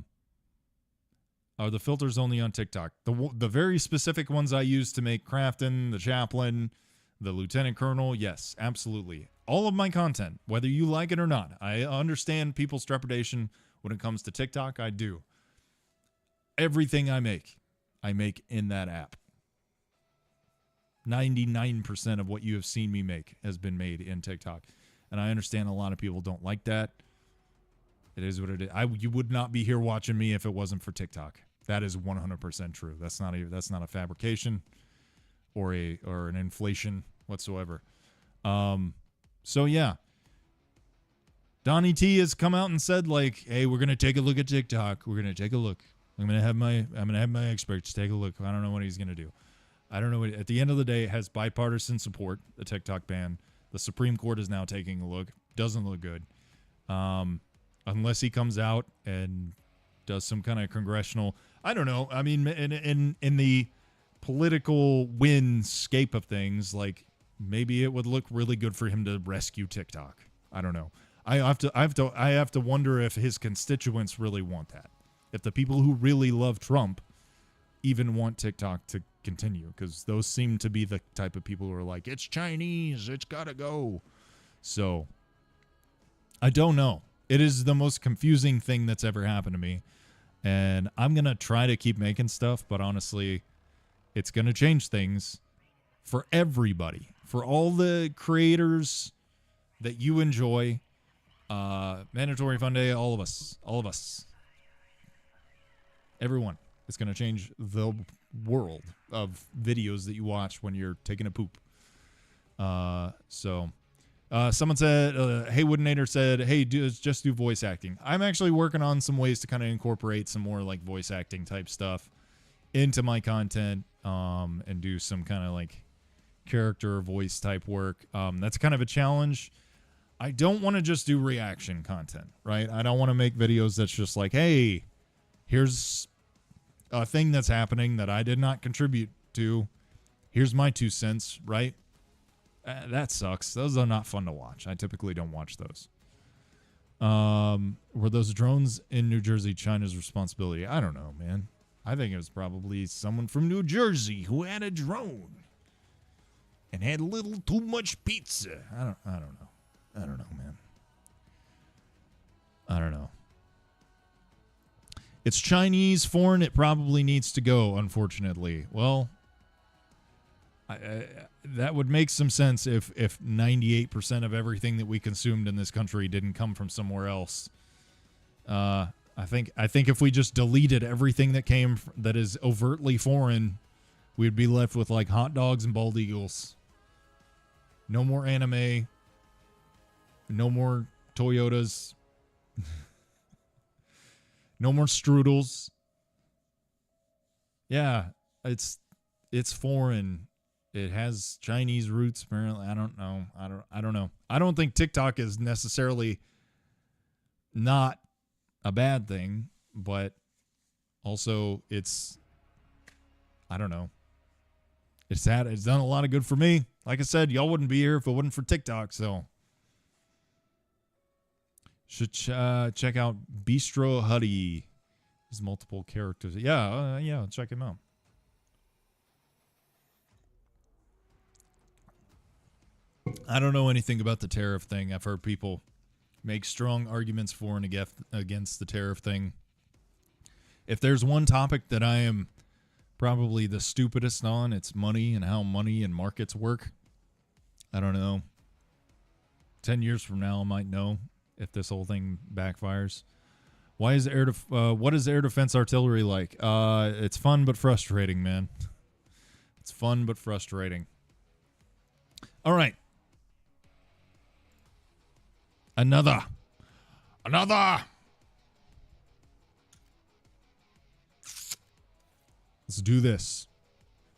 the filters only on TikTok? The very specific ones I use to make Crafton, the Chaplain, the Lieutenant Colonel, yes, absolutely. All of my content, whether you like it or not. I understand people's trepidation when it comes to TikTok. I do. Everything I make in that app. 99% of what you have seen me make has been made in TikTok. And I understand a lot of people don't like that. It is what it is. You would not be here watching me if it wasn't for TikTok. That is 100% true. That's not a fabrication or an inflation whatsoever. So yeah. Donnie T has come out and said, like, hey, we're gonna take a look at TikTok. We're gonna take a look. I'm gonna have my experts take a look. I don't know what he's gonna do. I don't know. At the end of the day, it has bipartisan support, the TikTok ban. The Supreme Court is now taking a look. Doesn't look good. Unless he comes out and does some kind of congressional, I don't know. I mean, in the political windscape of things, like, maybe it would look really good for him to rescue TikTok. I don't know. I have to wonder if his constituents really want that. If the people who really love Trump even want TikTok to continue, because those seem to be the type of people who are like, it's Chinese, it's gotta go. So I don't know. It is the most confusing thing that's ever happened to me. And I'm going to try to keep making stuff, but honestly, it's going to change things for everybody, for all the creators that you enjoy. Mandatory Fun Day, all of us. Everyone. It's going to change the world of videos that you watch when you're taking a poop. Someone said, hey, Woodenator said, hey, just do voice acting. I'm actually working on some ways to kind of incorporate some more like voice acting type stuff into my content, and do some kind of like character voice type work. That's kind of a challenge. I don't want to just do reaction content, right? I don't want to make videos that's just like, hey, here's a thing that's happening that I did not contribute to. Here's my 2 cents, right? That sucks. Those are not fun to watch. I typically don't watch those. Were those drones in New Jersey China's responsibility? I don't know, man. I think it was probably someone from New Jersey who had a drone and had a little too much pizza. I don't know. I don't know, man. I don't know. It's Chinese, foreign. It probably needs to go, unfortunately. Well, that would make some sense if 98% of everything that we consumed in this country didn't come from somewhere else. I think if we just deleted everything that is overtly foreign, we'd be left with like hot dogs and bald eagles. No more anime. No more Toyotas. No more strudels. Yeah, it's foreign. It has Chinese roots, apparently. I don't know. I don't know. I don't think TikTok is necessarily not a bad thing, but also I don't know. It's done a lot of good for me. Like I said, y'all wouldn't be here if it wasn't for TikTok, so should check out Bistro Huddy. His multiple characters. Yeah, check him out. I don't know anything about the tariff thing. I've heard people make strong arguments for and against the tariff thing. If there's one topic that I am probably the stupidest on, it's money and how money and markets work. I don't know. 10 years from now, I might know if this whole thing backfires. What is air defense artillery like? It's fun but frustrating, man. It's fun but frustrating. All right. Another. Let's do this.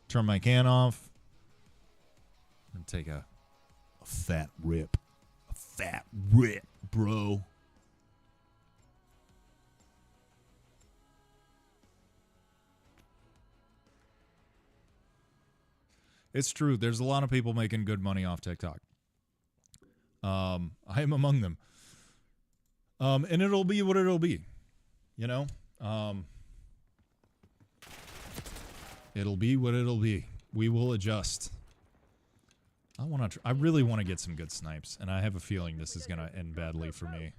Turn my can off. And take a fat rip. A fat rip, bro. It's true. There's a lot of people making good money off TikTok. I am among them. And it'll be what it'll be. You know? It'll be what it'll be. We will adjust. I really want to get some good snipes, and I have a feeling this is going to end badly for me.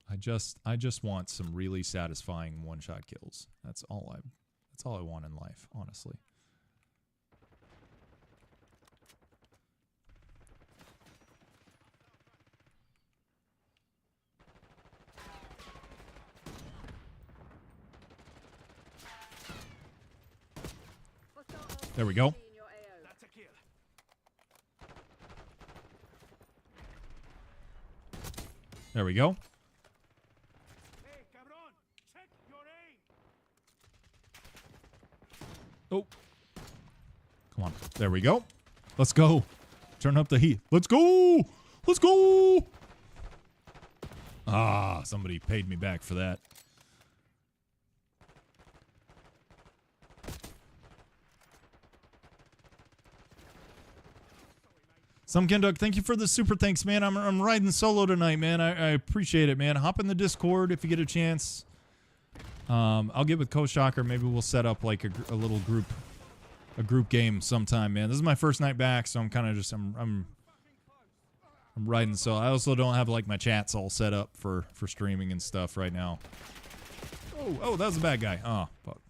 I just want some really satisfying one-shot kills. That's all I want in life, honestly. There we go. There we go. Oh. Come on. There we go. Let's go. Turn up the heat. Let's go. Let's go. Ah, somebody paid me back for that. Some Kenduk, thank you for the super thanks, man. I'm riding solo tonight, man. I appreciate it, man. Hop in the Discord if you get a chance. I'll get with Koshocker. Maybe we'll set up like a little group game sometime, man. This is my first night back, so I'm kind of just I'm riding solo. I also don't have like my chats all set up for streaming and stuff right now. Oh, that was a bad guy. Oh, fuck.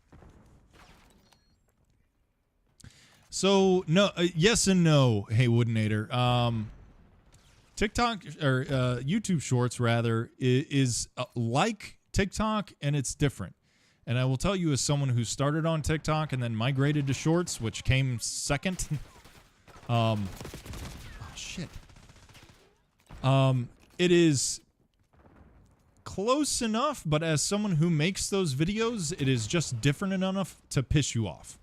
So no, yes and no. Hey, Woodenator. TikTok or YouTube Shorts rather is like TikTok, and it's different. And I will tell you, as someone who started on TikTok and then migrated to Shorts, which came second. Oh shit. It is close enough, but as someone who makes those videos, it is just different enough to piss you off.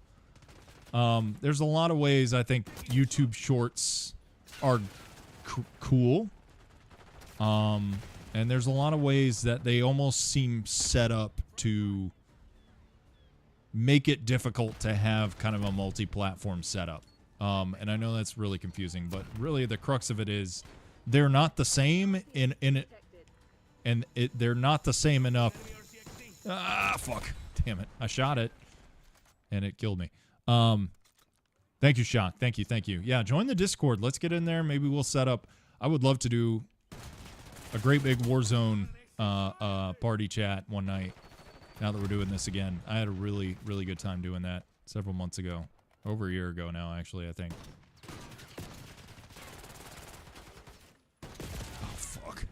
There's a lot of ways I think YouTube Shorts are cool. And there's a lot of ways that they almost seem set up to make it difficult to have kind of a multi-platform setup. And I know that's really confusing, but really the crux of it is they're not the same they're not the same enough. Ah, fuck. Damn it. I shot it and it killed me. Thank you, Shock. Thank you. Yeah, join the Discord. Let's get in there. Maybe we'll set up. I would love to do a great big Warzone party chat one night. Now that we're doing this again, I had a really, really good time doing that several months ago. Over a year ago now, actually, I think. Oh, fuck.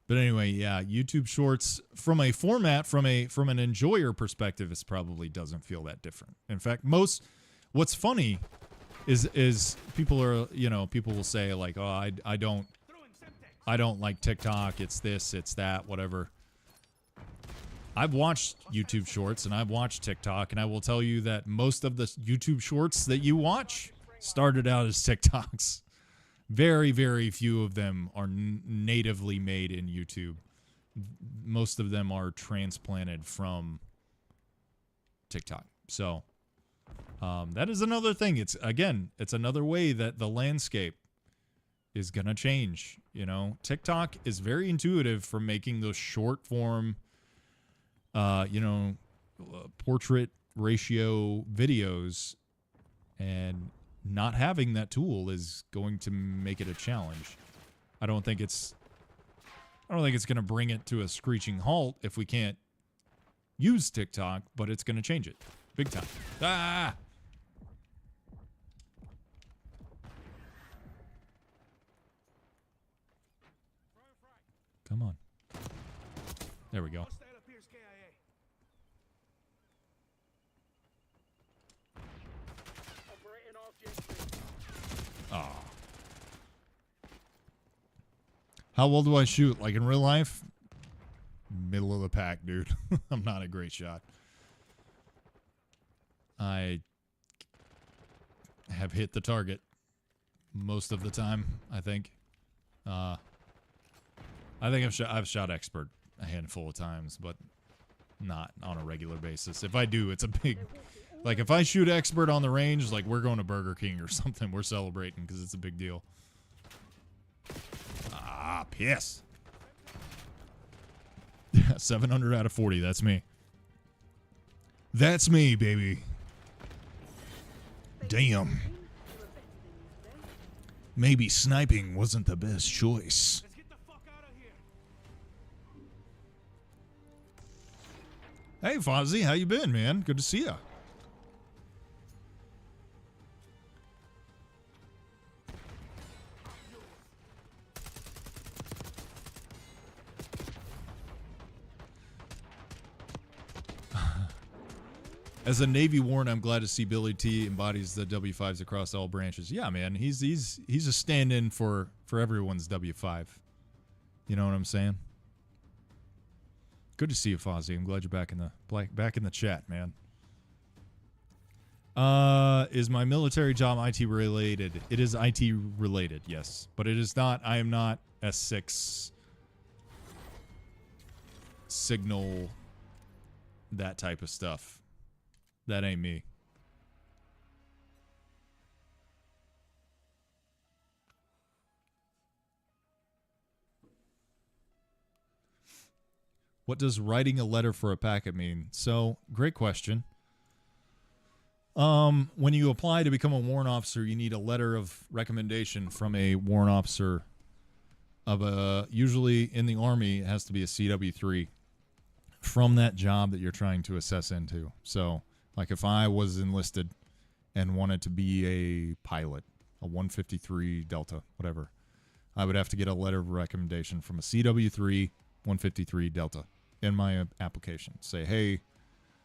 But anyway, yeah, YouTube Shorts from a format, from an enjoyer perspective, it probably doesn't feel that different. In fact, what's funny is people will say like, oh, I don't like TikTok. It's this, it's that, whatever. I've watched YouTube Shorts and I've watched TikTok, and I will tell you that most of the YouTube Shorts that you watch started out as TikToks. Very, very few of them are natively made in YouTube. Most of them are transplanted from TikTok. So that is another thing. It's another way that the landscape is going to change. You know, TikTok is very intuitive for making those short form, portrait ratio videos, and not having that tool is going to make it a challenge. I don't think it's going to bring it to a screeching halt if we can't use TikTok, but it's going to change it big time. Ah! Come on. There we go. Oh. How well do I shoot? Like in real life? Middle of the pack, dude. I'm not a great shot. I have hit the target most of the time, I think. I think I've shot expert a handful of times, but not on a regular basis. If I do, it's a big... Like, if I shoot expert on the range, like, we're going to Burger King or something. We're celebrating because it's a big deal. Ah, piss. 700 out of 40. That's me. That's me, baby. Damn. Maybe sniping wasn't the best choice. Hey, Fozzie. How you been, man? Good to see ya. As a Navy Warren, I'm glad to see Billy T embodies the W5s across all branches. Yeah, man, he's a stand-in for everyone's W5. You know what I'm saying? Good to see you, Fozzie. I'm glad you're back in the chat, man. Is my military job IT related? It is IT related, yes, but it is not. I am not S6 signal, that type of stuff. That ain't me. What does writing a letter for a packet mean? So, great question. When you apply to become a warrant officer, you need a letter of recommendation from a warrant officer usually in the Army, it has to be a CW3 from that job that you're trying to assess into. So, like if I was enlisted and wanted to be a pilot, a 153 Delta, whatever, I would have to get a letter of recommendation from a CW3 153 Delta in my application. Say, hey,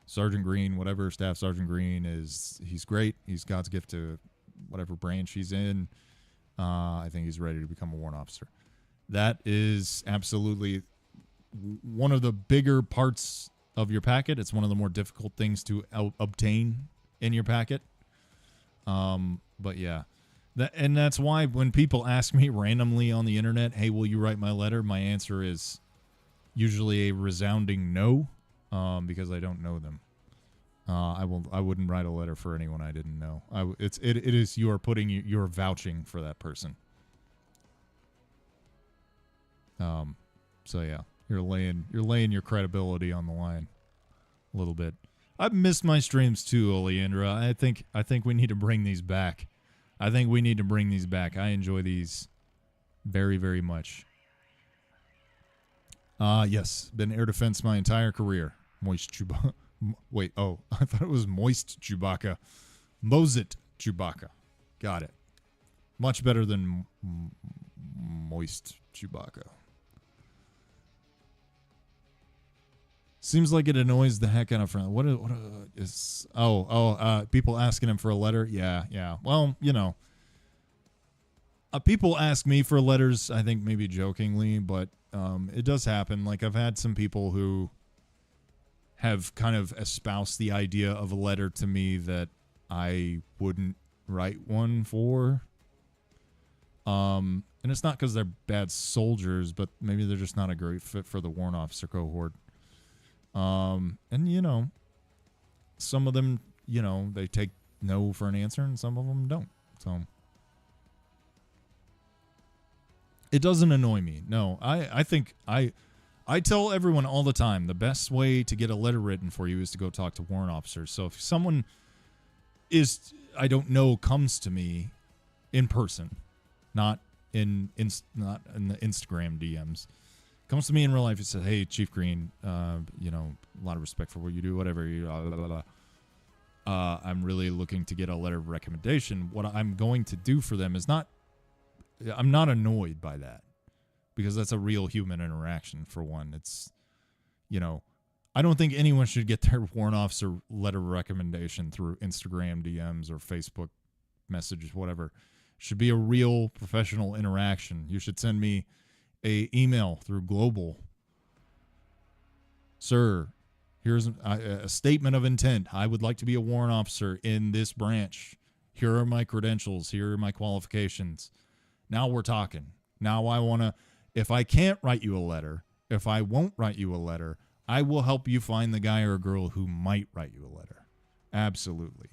Sergeant Green, whatever, Staff Sergeant Green he's great. He's God's gift to whatever branch he's in. I think he's ready to become a warrant officer. That is absolutely one of the bigger parts of your packet. It's one of the more difficult things to obtain in your packet. But yeah, that's why when people ask me randomly on the internet, hey, will you write my letter? My answer is usually a resounding no, because I don't know them. I wouldn't write a letter for anyone I didn't know. It is you're vouching for that person. So yeah, you're laying your credibility on the line a little bit. I've missed my streams too, Oleandra. I think we need to bring these back. I enjoy these very, very much. Yes, been air defense my entire career. Moist Chewbacca. Wait, oh, I thought it was Moist Chewbacca. Mozit Chewbacca. Got it. Much better than Moist Chewbacca. Seems like it annoys the heck out of friends. What is? People asking him for a letter. Yeah. Well, people ask me for letters. I think maybe jokingly, but it does happen. Like I've had some people who have kind of espoused the idea of a letter to me that I wouldn't write one for. And it's not because they're bad soldiers, but maybe they're just not a great fit for the warrant officer cohort. And some of them, they take no for an answer and some of them don't. So it doesn't annoy me. No, I think I tell everyone all the time, the best way to get a letter written for you is to go talk to warrant officers. So if someone comes to me in person, not in the Instagram DMs, comes to me in real life and says, hey, Chief Green, a lot of respect for what you do, whatever. I'm really looking to get a letter of recommendation. What I'm going to do for them is I'm not annoyed by that because that's a real human interaction for one. It's, I don't think anyone should get their warrant officer letter of recommendation through Instagram DMs or Facebook messages, whatever. It should be a real professional interaction. You should send me a email through Global. Sir, here's a statement of intent. I would like to be a warrant officer in this branch. Here are my credentials. Here are my qualifications. Now we're talking. Now if I can't write you a letter, if I won't write you a letter, I will help you find the guy or girl who might write you a letter. Absolutely.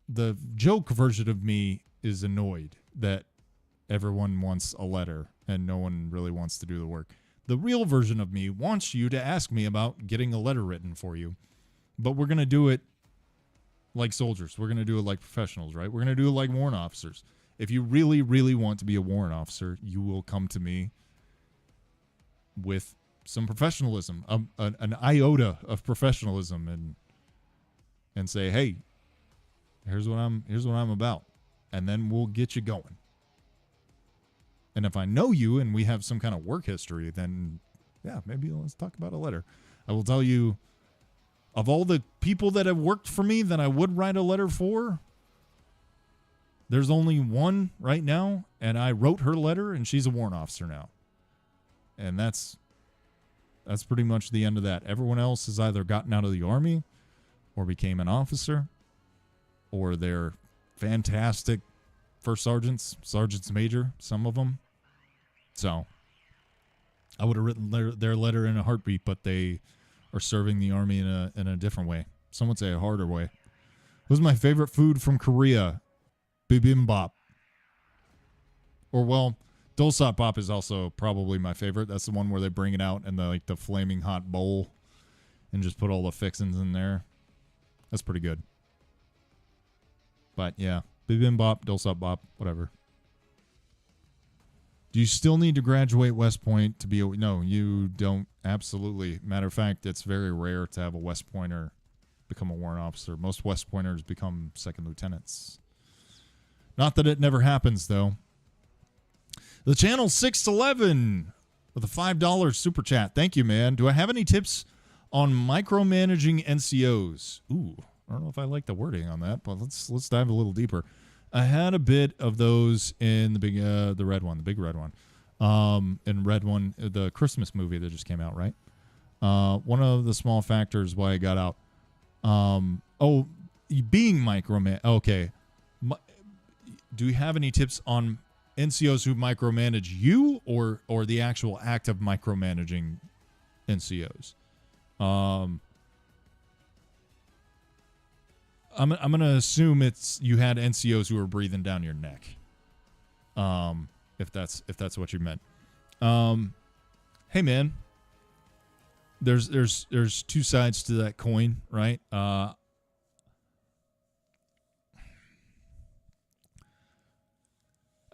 The joke version of me is annoyed that everyone wants a letter and no one really wants to do the work. The real version of me wants you to ask me about getting a letter written for you, but we're going to do it like soldiers. We're going to do it like professionals, right? We're going to do it like warrant officers. If you really, really want to be a warrant officer, you will come to me with some professionalism, an iota of professionalism, and say, hey, here's what I'm about. And then we'll get you going. And if I know you and we have some kind of work history, then yeah, maybe let's talk about a letter. I will tell you, of all the people that have worked for me that I would write a letter for, there's only one right now, and I wrote her letter, and she's a warrant officer now. And that's pretty much the end of that. Everyone else has either gotten out of the Army or became an officer, or they're fantastic first sergeants major, some of them. So I would have written their letter in a heartbeat, but they are serving the Army in a different way. Some would say a harder way. What's my favorite food from Korea? Bibimbap. Or, well, Dulcet Pop is also probably my favorite. That's the one where they bring it out in the flaming hot bowl and just put all the fixings in there. That's pretty good. But yeah, Bibimbap, Dulcet Bop, whatever. Do you still need to graduate West Point to be a... No, you don't. Absolutely. Matter of fact, it's very rare to have a West Pointer become a warrant officer. Most West Pointers become second lieutenants. Not that it never happens, though. The channel 611 with a $5 super chat. Thank you, man. Do I have any tips on micromanaging NCOs? Ooh, I don't know if I like the wording on that, but let's dive a little deeper. I had a bit of those in the big red one, in Red One, the Christmas movie that just came out, right? One of the small factors why I got out. Being microman. Okay. Do you have any tips on NCOs who micromanage you or the actual act of micromanaging NCOs? I'm gonna assume it's you had NCOs who were breathing down your neck. If that's what you meant. Hey man, there's two sides to that coin, right? I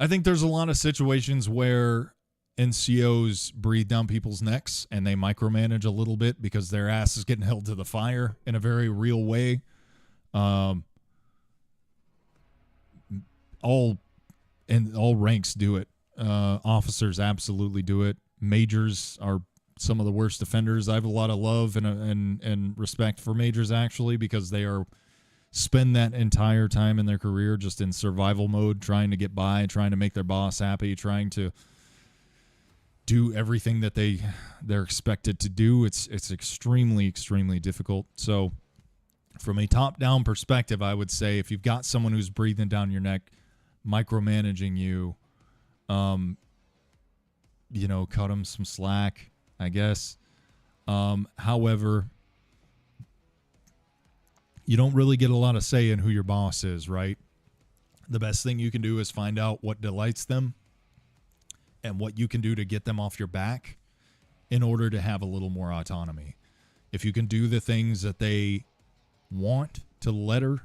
think there's a lot of situations where NCOs breathe down people's necks and they micromanage a little bit because their ass is getting held to the fire in a very real way. All ranks do it. Officers absolutely do it. Majors are some of the worst offenders. I have a lot of love and respect for majors, actually, because they spend that entire time in their career just in survival mode, trying to get by, trying to make their boss happy, trying to do everything that they're expected to do. It's extremely, extremely difficult. So from a top-down perspective, I would say if you've got someone who's breathing down your neck, micromanaging you, cut them some slack, I guess. However, you don't really get a lot of say in who your boss is, right? The best thing you can do is find out what delights them and what you can do to get them off your back in order to have a little more autonomy. If you can do the things that they want to letter,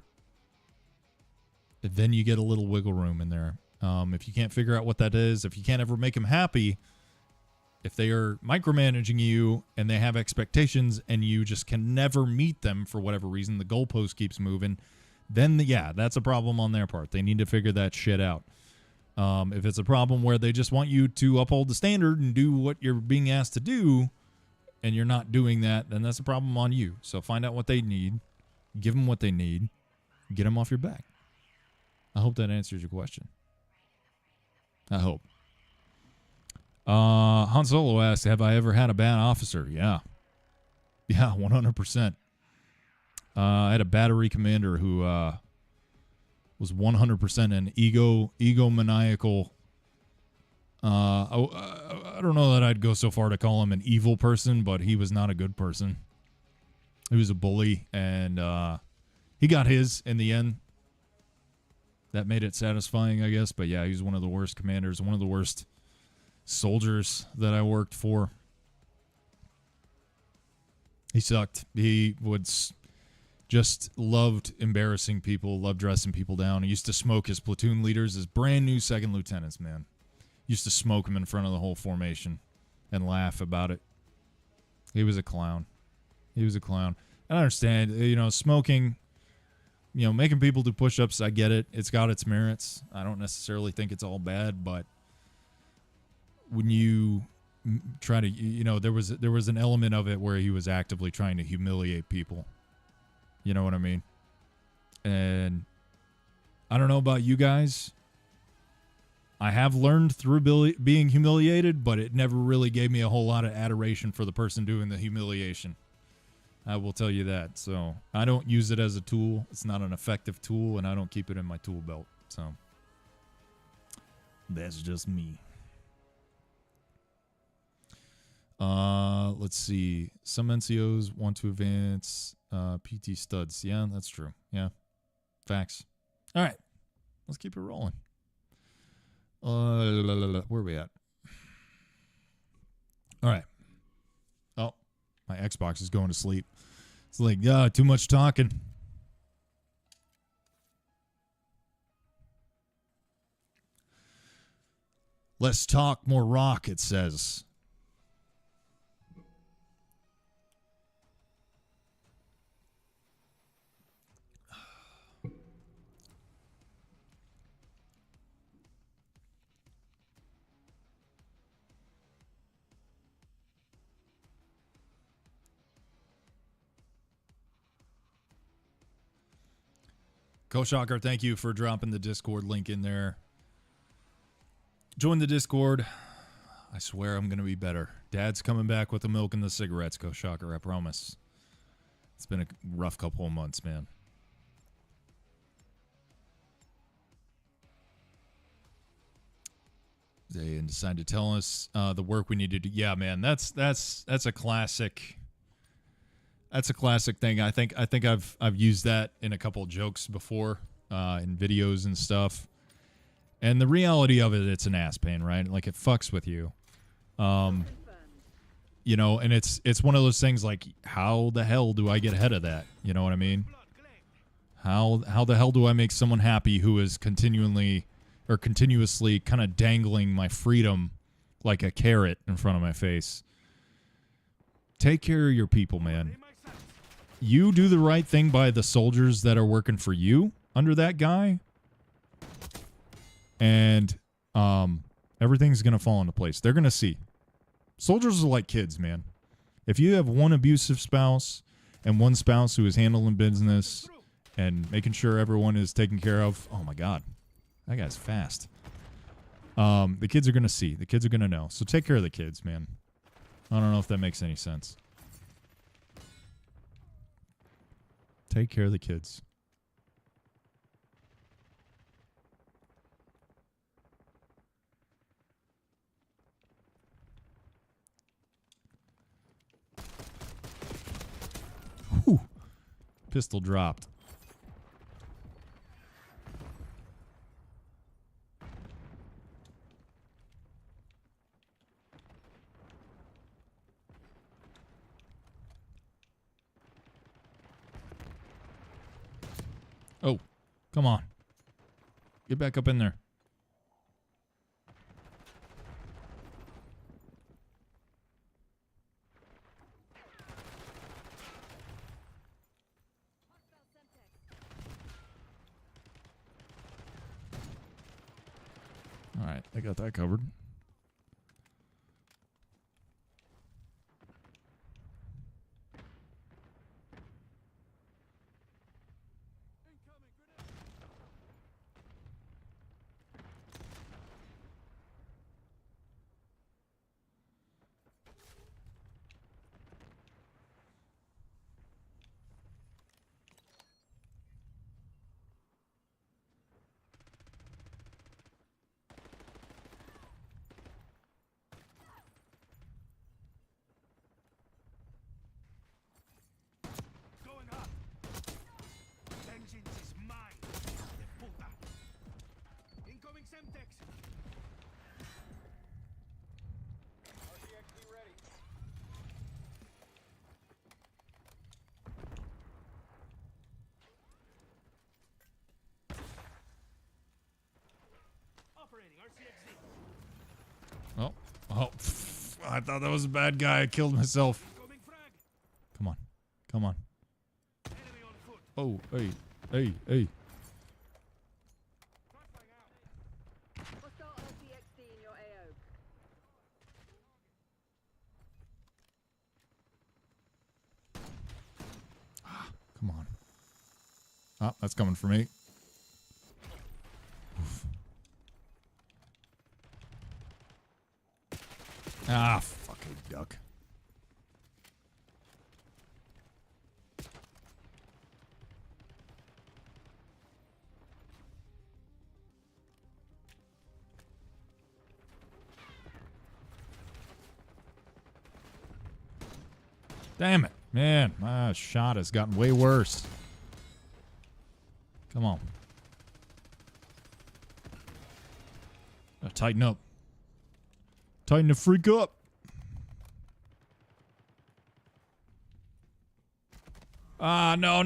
then you get a little wiggle room in there. If you can't figure out what that is, if you can't ever make them happy, if they are micromanaging you and they have expectations and you just can never meet them for whatever reason, the goalpost keeps moving, then that's a problem on their part. They need to figure that shit out. If it's a problem where they just want you to uphold the standard and do what you're being asked to do and you're not doing that, then that's a problem on you. So find out what they need, give them what they need, get them off your back. I hope that answers your question. I hope. Han Solo asked, have I ever had a bad officer? Yeah, 100%. I had a battery commander who was 100% an egomaniacal. I don't know that I'd go so far to call him an evil person, but he was not a good person. He was a bully, and he got his in the end. That made it satisfying, I guess. But yeah, he was one of the worst commanders, one of the worst soldiers that I worked for. He sucked. He would just loved embarrassing people, loved dressing people down. He used to smoke his platoon leaders, his brand new second lieutenants, man. Used to smoke them in front of the whole formation and laugh about it. He was a clown. And I understand, smoking, making people do push-ups, I get it. It's got its merits. I don't necessarily think it's all bad, but when you try to, there was an element of it where he was actively trying to humiliate people. You know what I mean? And I don't know about you guys. I have learned through being humiliated, but it never really gave me a whole lot of adoration for the person doing the humiliation. I will tell you that. So I don't use it as a tool. It's not an effective tool, and I don't keep it in my tool belt. So that's just me. Let's see. Some NCOs want to advance PT studs. Yeah, that's true. Yeah. Facts. All right. Let's keep it rolling. Where are we at? All right. Oh, my Xbox is going to sleep. It's like, too much talking. Less talk, more rock, it says. Koshocker, thank you for dropping the Discord link in there. Join the Discord. I swear I'm going to be better. Dad's coming back with the milk and the cigarettes, Koshocker, I promise. It's been a rough couple of months, man. They decided to tell us the work we need to do. Yeah, man, that's a classic. That's a classic thing. I think I've used that in a couple of jokes before, in videos and stuff. And the reality of it, it's an ass pain, right? Like, it fucks with you. You know, and it's one of those things like, how the hell do I get ahead of that? You know what I mean? How the hell do I make someone happy who is continuously kind of dangling my freedom like a carrot in front of my face? Take care of your people, man. You do the right thing by the soldiers that are working for you under that guy, and everything's going to fall into place. They're going to see. Soldiers are like kids, man. If you have one abusive spouse and one spouse who is handling business and making sure everyone is taken care of, oh my God, that guy's fast. The kids are going to see. The kids are going to know. So take care of the kids, man. I don't know if that makes any sense. Take care of the kids. Whew. Pistol dropped. Oh, come on. Get back up in there. All right, I got that covered. Oh, I thought that was a bad guy. I killed myself. Come on. Come on. Oh, hey. Hey. Hostile RCXD in your AO. Come on. Oh, that's coming for me. Oof. Ah, fucking duck. Damn it. Man, my shot has gotten way worse. Come on. Tighten up. Tighten the freak up. Ah, no.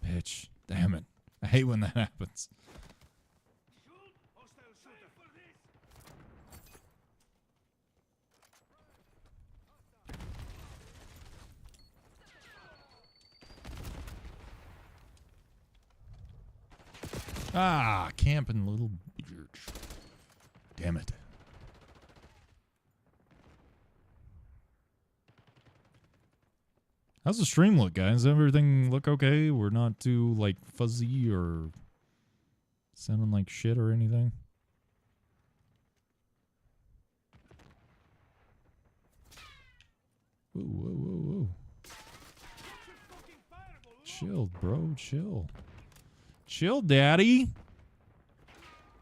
Bitch. Damn it. I hate when that happens. Ah, camping little bitch. Damn it. How's the stream look, guys? Everything look okay? We're not too, like, fuzzy or sounding like shit or anything? Whoa. Chill, bro. Chill. Chill, daddy.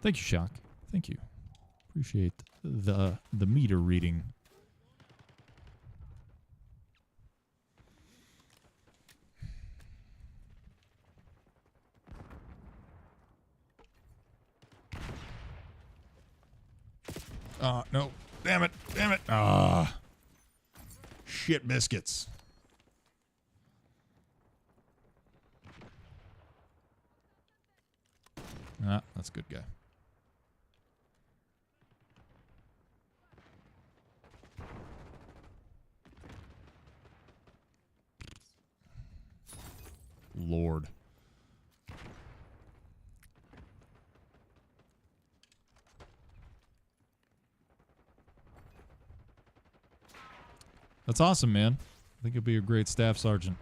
Thank you, Shock. Thank you. Appreciate the meter reading. No. Damn it. Shit biscuits. That's a good guy. Lord. That's awesome, man. I think you'll be a great staff sergeant.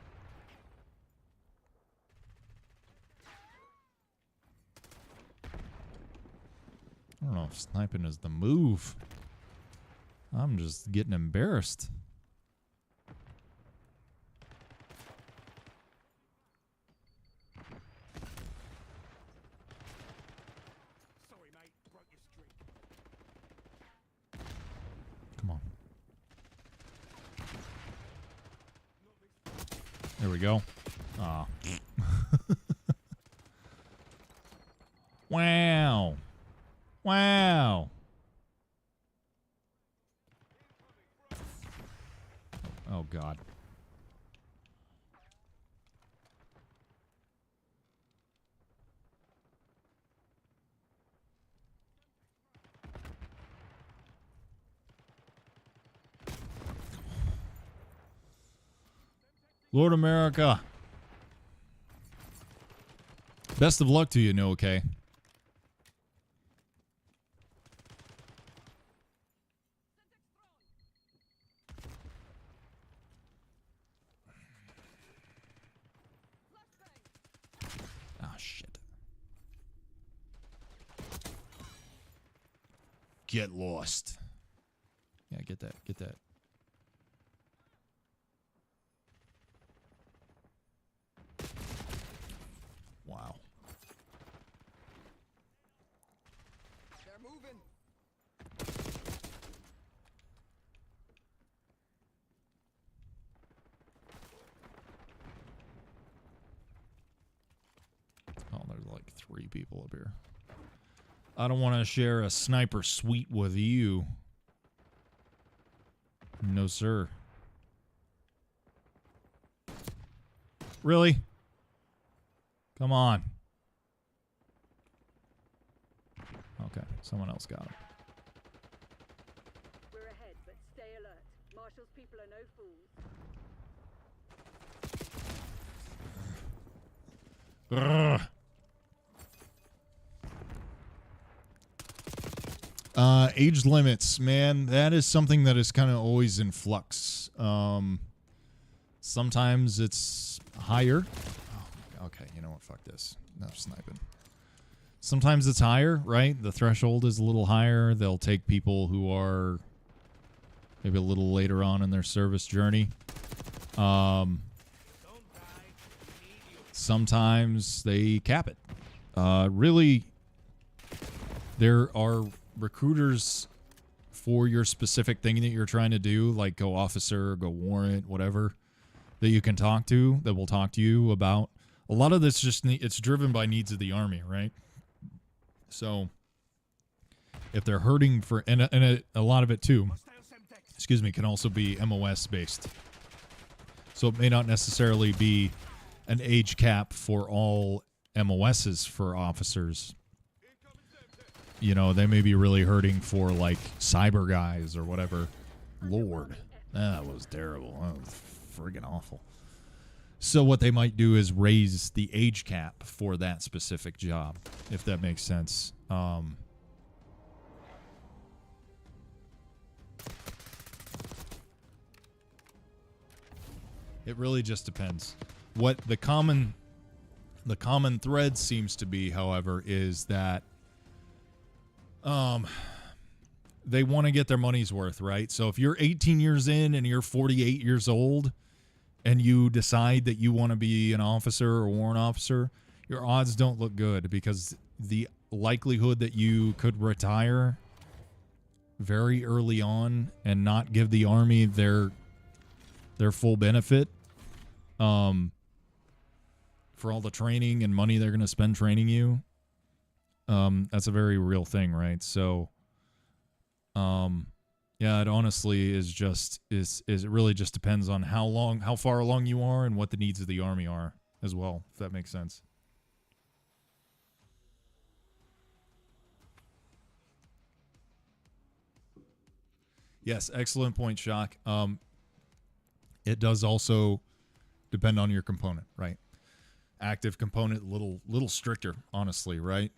I don't know if sniping is the move. I'm just getting embarrassed. Sorry, mate. Broke your streak. Come on. There we go. Ah. Wow. Wow. Oh, God. Lord America. Best of luck to you, no okay. Oh, shit. Get lost. Yeah, get that. Get that. Wow. They're moving. Oh, there's like 3 people up here. I don't want to share a sniper suite with you. No, sir. Really? Come on. Okay, someone else got him. We're ahead, but stay alert. Marshall's people are no fools. Ugh. Age limits, man. That is something that is kind of always in flux. Sometimes it's higher. Oh, okay, you know what? Fuck this. No sniping. Sometimes it's higher, right? The threshold is a little higher. They'll take people who are maybe a little later on in their service journey. Sometimes they cap it. Really, there are recruiters for your specific thing that you're trying to do, like go officer, go warrant, whatever, that you can talk to, that will talk to you about. A lot of this just, it's driven by needs of the Army, right? So if they're hurting for, and a lot of it too, excuse me, can also be MOS based. So it may not necessarily be an age cap for all MOSs for officers. You know, they may be really hurting for like cyber guys or whatever. Lord, that was terrible. That was friggin' awful. So what they might do is raise the age cap for that specific job, if that makes sense. It really just depends. What the common thread seems to be, however, is that they want to get their money's worth, right? So if you're 18 years in and you're 48 years old and you decide that you want to be an officer or warrant officer, your odds don't look good because the likelihood that you could retire very early on and not give the Army their full benefit for all the training and money they're going to spend training you, that's a very real thing, right? So yeah, it honestly is just is it really just depends on how far along you are and what the needs of the Army are as well, if that makes sense. Yes, excellent point, Shock. It does also depend on your component, right? Active component, little stricter, honestly, right?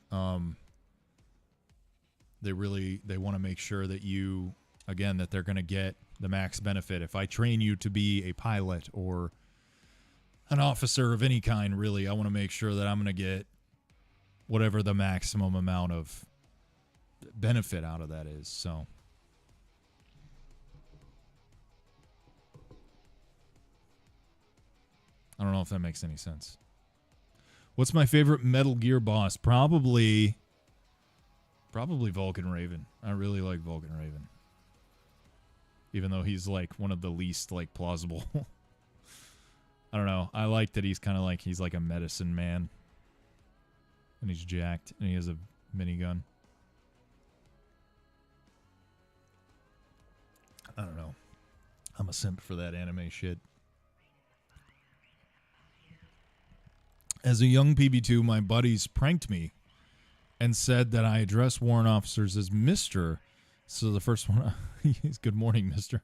They want to make sure that you, again, that they're going to get the max benefit. If I train you to be a pilot or an officer of any kind, really, I want to make sure that I'm going to get whatever the maximum amount of benefit out of that is. So I don't know if that makes any sense. What's my favorite Metal Gear boss? Probably Vulcan Raven. I really like Vulcan Raven. Even though he's like one of the least like plausible. I don't know. I like that he's kind of like he's like a medicine man. And he's jacked and he has a minigun. I don't know. I'm a simp for that anime shit. As a young PB2, my buddies pranked me and said that I address warrant officers as Mr. So the first one is good morning, Mr.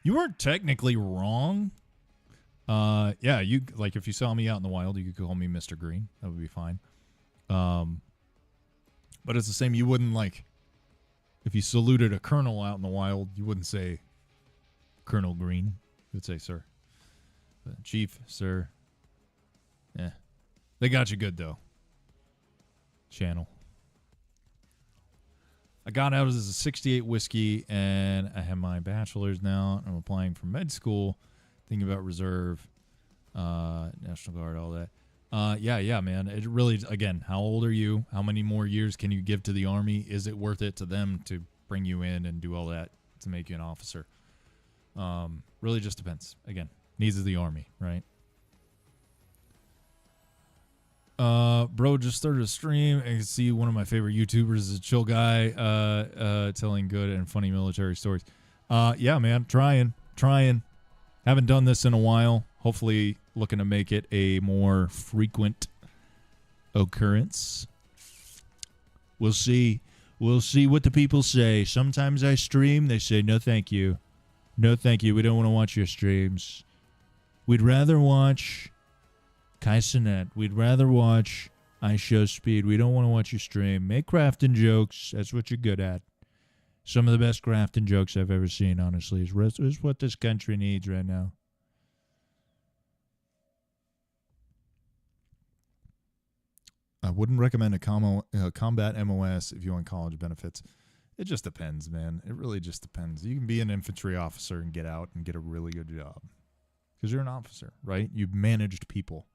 You weren't technically wrong. Yeah, you like if you saw me out in the wild, you could call me Mr. Green. That would be fine. But it's the same. You wouldn't like if you saluted a colonel out in the wild, you wouldn't say Colonel Green. You would say sir. Chief, sir. Yeah. They got you good though. Channel. I got out as a 68 whiskey and I have my bachelor's now. I'm applying for med school, thinking about reserve, National Guard, all that. Yeah, man. It really, again, how old are you? How many more years can you give to the Army? Is it worth it to them to bring you in and do all that to make you an officer? Really just depends. Again, needs of the Army, right? Bro just started a stream. I can see one of my favorite YouTubers is a chill guy, telling good and funny military stories. Yeah, man, trying. Haven't done this in a while. Hopefully looking to make it a more frequent occurrence. We'll see. We'll see what the people say. Sometimes I stream. They say, no, thank you. No, thank you. We don't want to watch your streams. We'd rather watch Kaisenet. We'd rather watch I Show Speed. We don't want to watch your stream. Make crafting jokes. That's what you're good at. Some of the best crafting jokes I've ever seen, honestly, is what this country needs right now. I wouldn't recommend a combat MOS if you want college benefits. It just depends, man. It really just depends. You can be an infantry officer and get out and get a really good job. Because you're an officer, right? You've managed people.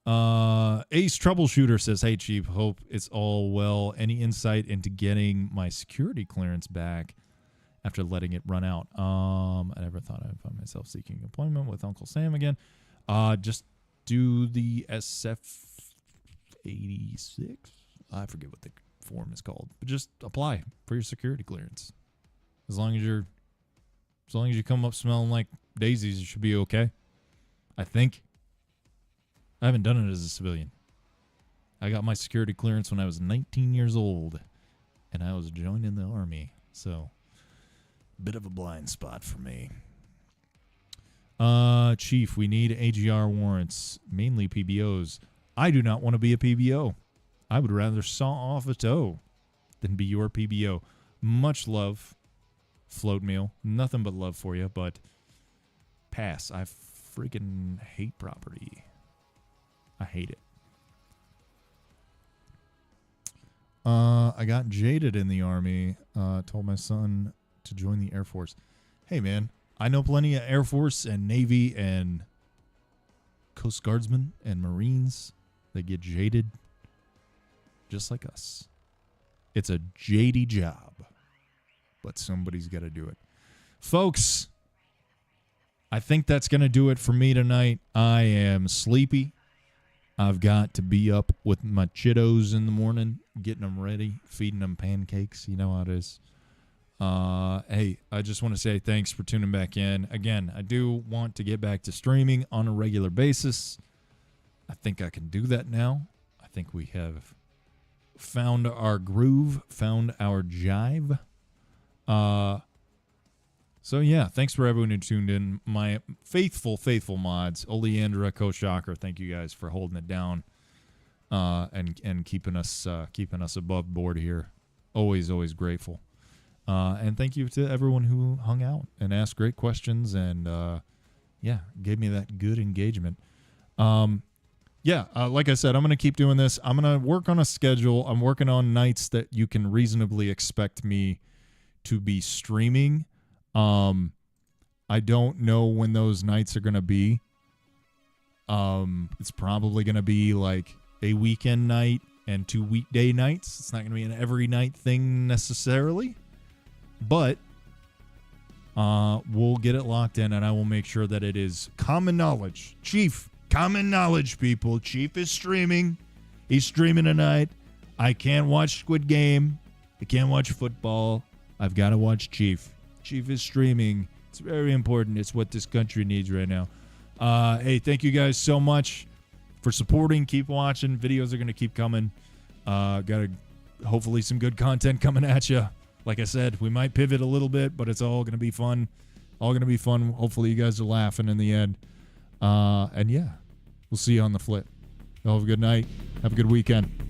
Ace Troubleshooter says, hey, Chief, hope it's all well. Any insight into getting my security clearance back after letting it run out? I never thought I'd find myself seeking employment with Uncle Sam again. Just do the SF 86. I forget what the form is called, but just apply for your security clearance. As long as you come up smelling like daisies, you should be okay. I think. I haven't done it as a civilian. I got my security clearance when I was 19 years old, and I was joining the Army. So, bit of a blind spot for me. Chief, we need AGR warrants, mainly PBOs. I do not want to be a PBO. I would rather saw off a toe than be your PBO. Much love, Float Meal. Nothing but love for you, but pass. I freaking hate property. I hate it. I got jaded in the Army. Told my son to join the Air Force. Hey, man, I know plenty of Air Force and Navy and Coast Guardsmen and Marines that get jaded just like us. It's a jady job, but somebody's got to do it. Folks, I think that's going to do it for me tonight. I am sleepy. I've got to be up with my kiddos in the morning, getting them ready, feeding them pancakes. You know how it is. Hey, I just want to say thanks for tuning back in. Again, I do want to get back to streaming on a regular basis. I think I can do that now. I think we have found our groove, found our jive. So yeah, thanks for everyone who tuned in. My faithful mods, Oleandra, Coach Shocker, thank you guys for holding it down, and keeping us above board here. Always grateful. And thank you to everyone who hung out and asked great questions and gave me that good engagement. Like I said, I'm going to keep doing this. I'm going to work on a schedule. I'm working on nights that you can reasonably expect me to be streaming. I don't know when those nights are going to be. It's probably going to be like a weekend night and 2 weekday nights. It's not going to be an every night thing necessarily, but we'll get it locked in, and I will make sure that it is common knowledge. Chief, common knowledge, people. Chief is streaming. He's streaming tonight. I can't watch Squid Game. I can't watch football. I've got to watch Chief. Chief is streaming. It's very important. It's what this country needs right now. Hey, thank you guys so much for supporting. Keep watching. Videos are going to keep coming. Got hopefully some good content coming at you. Like I said, we might pivot a little bit, but it's all going to be fun. Hopefully you guys are laughing in the end. And yeah, we'll see you on the flip. Y'all have a good night. Have a good weekend.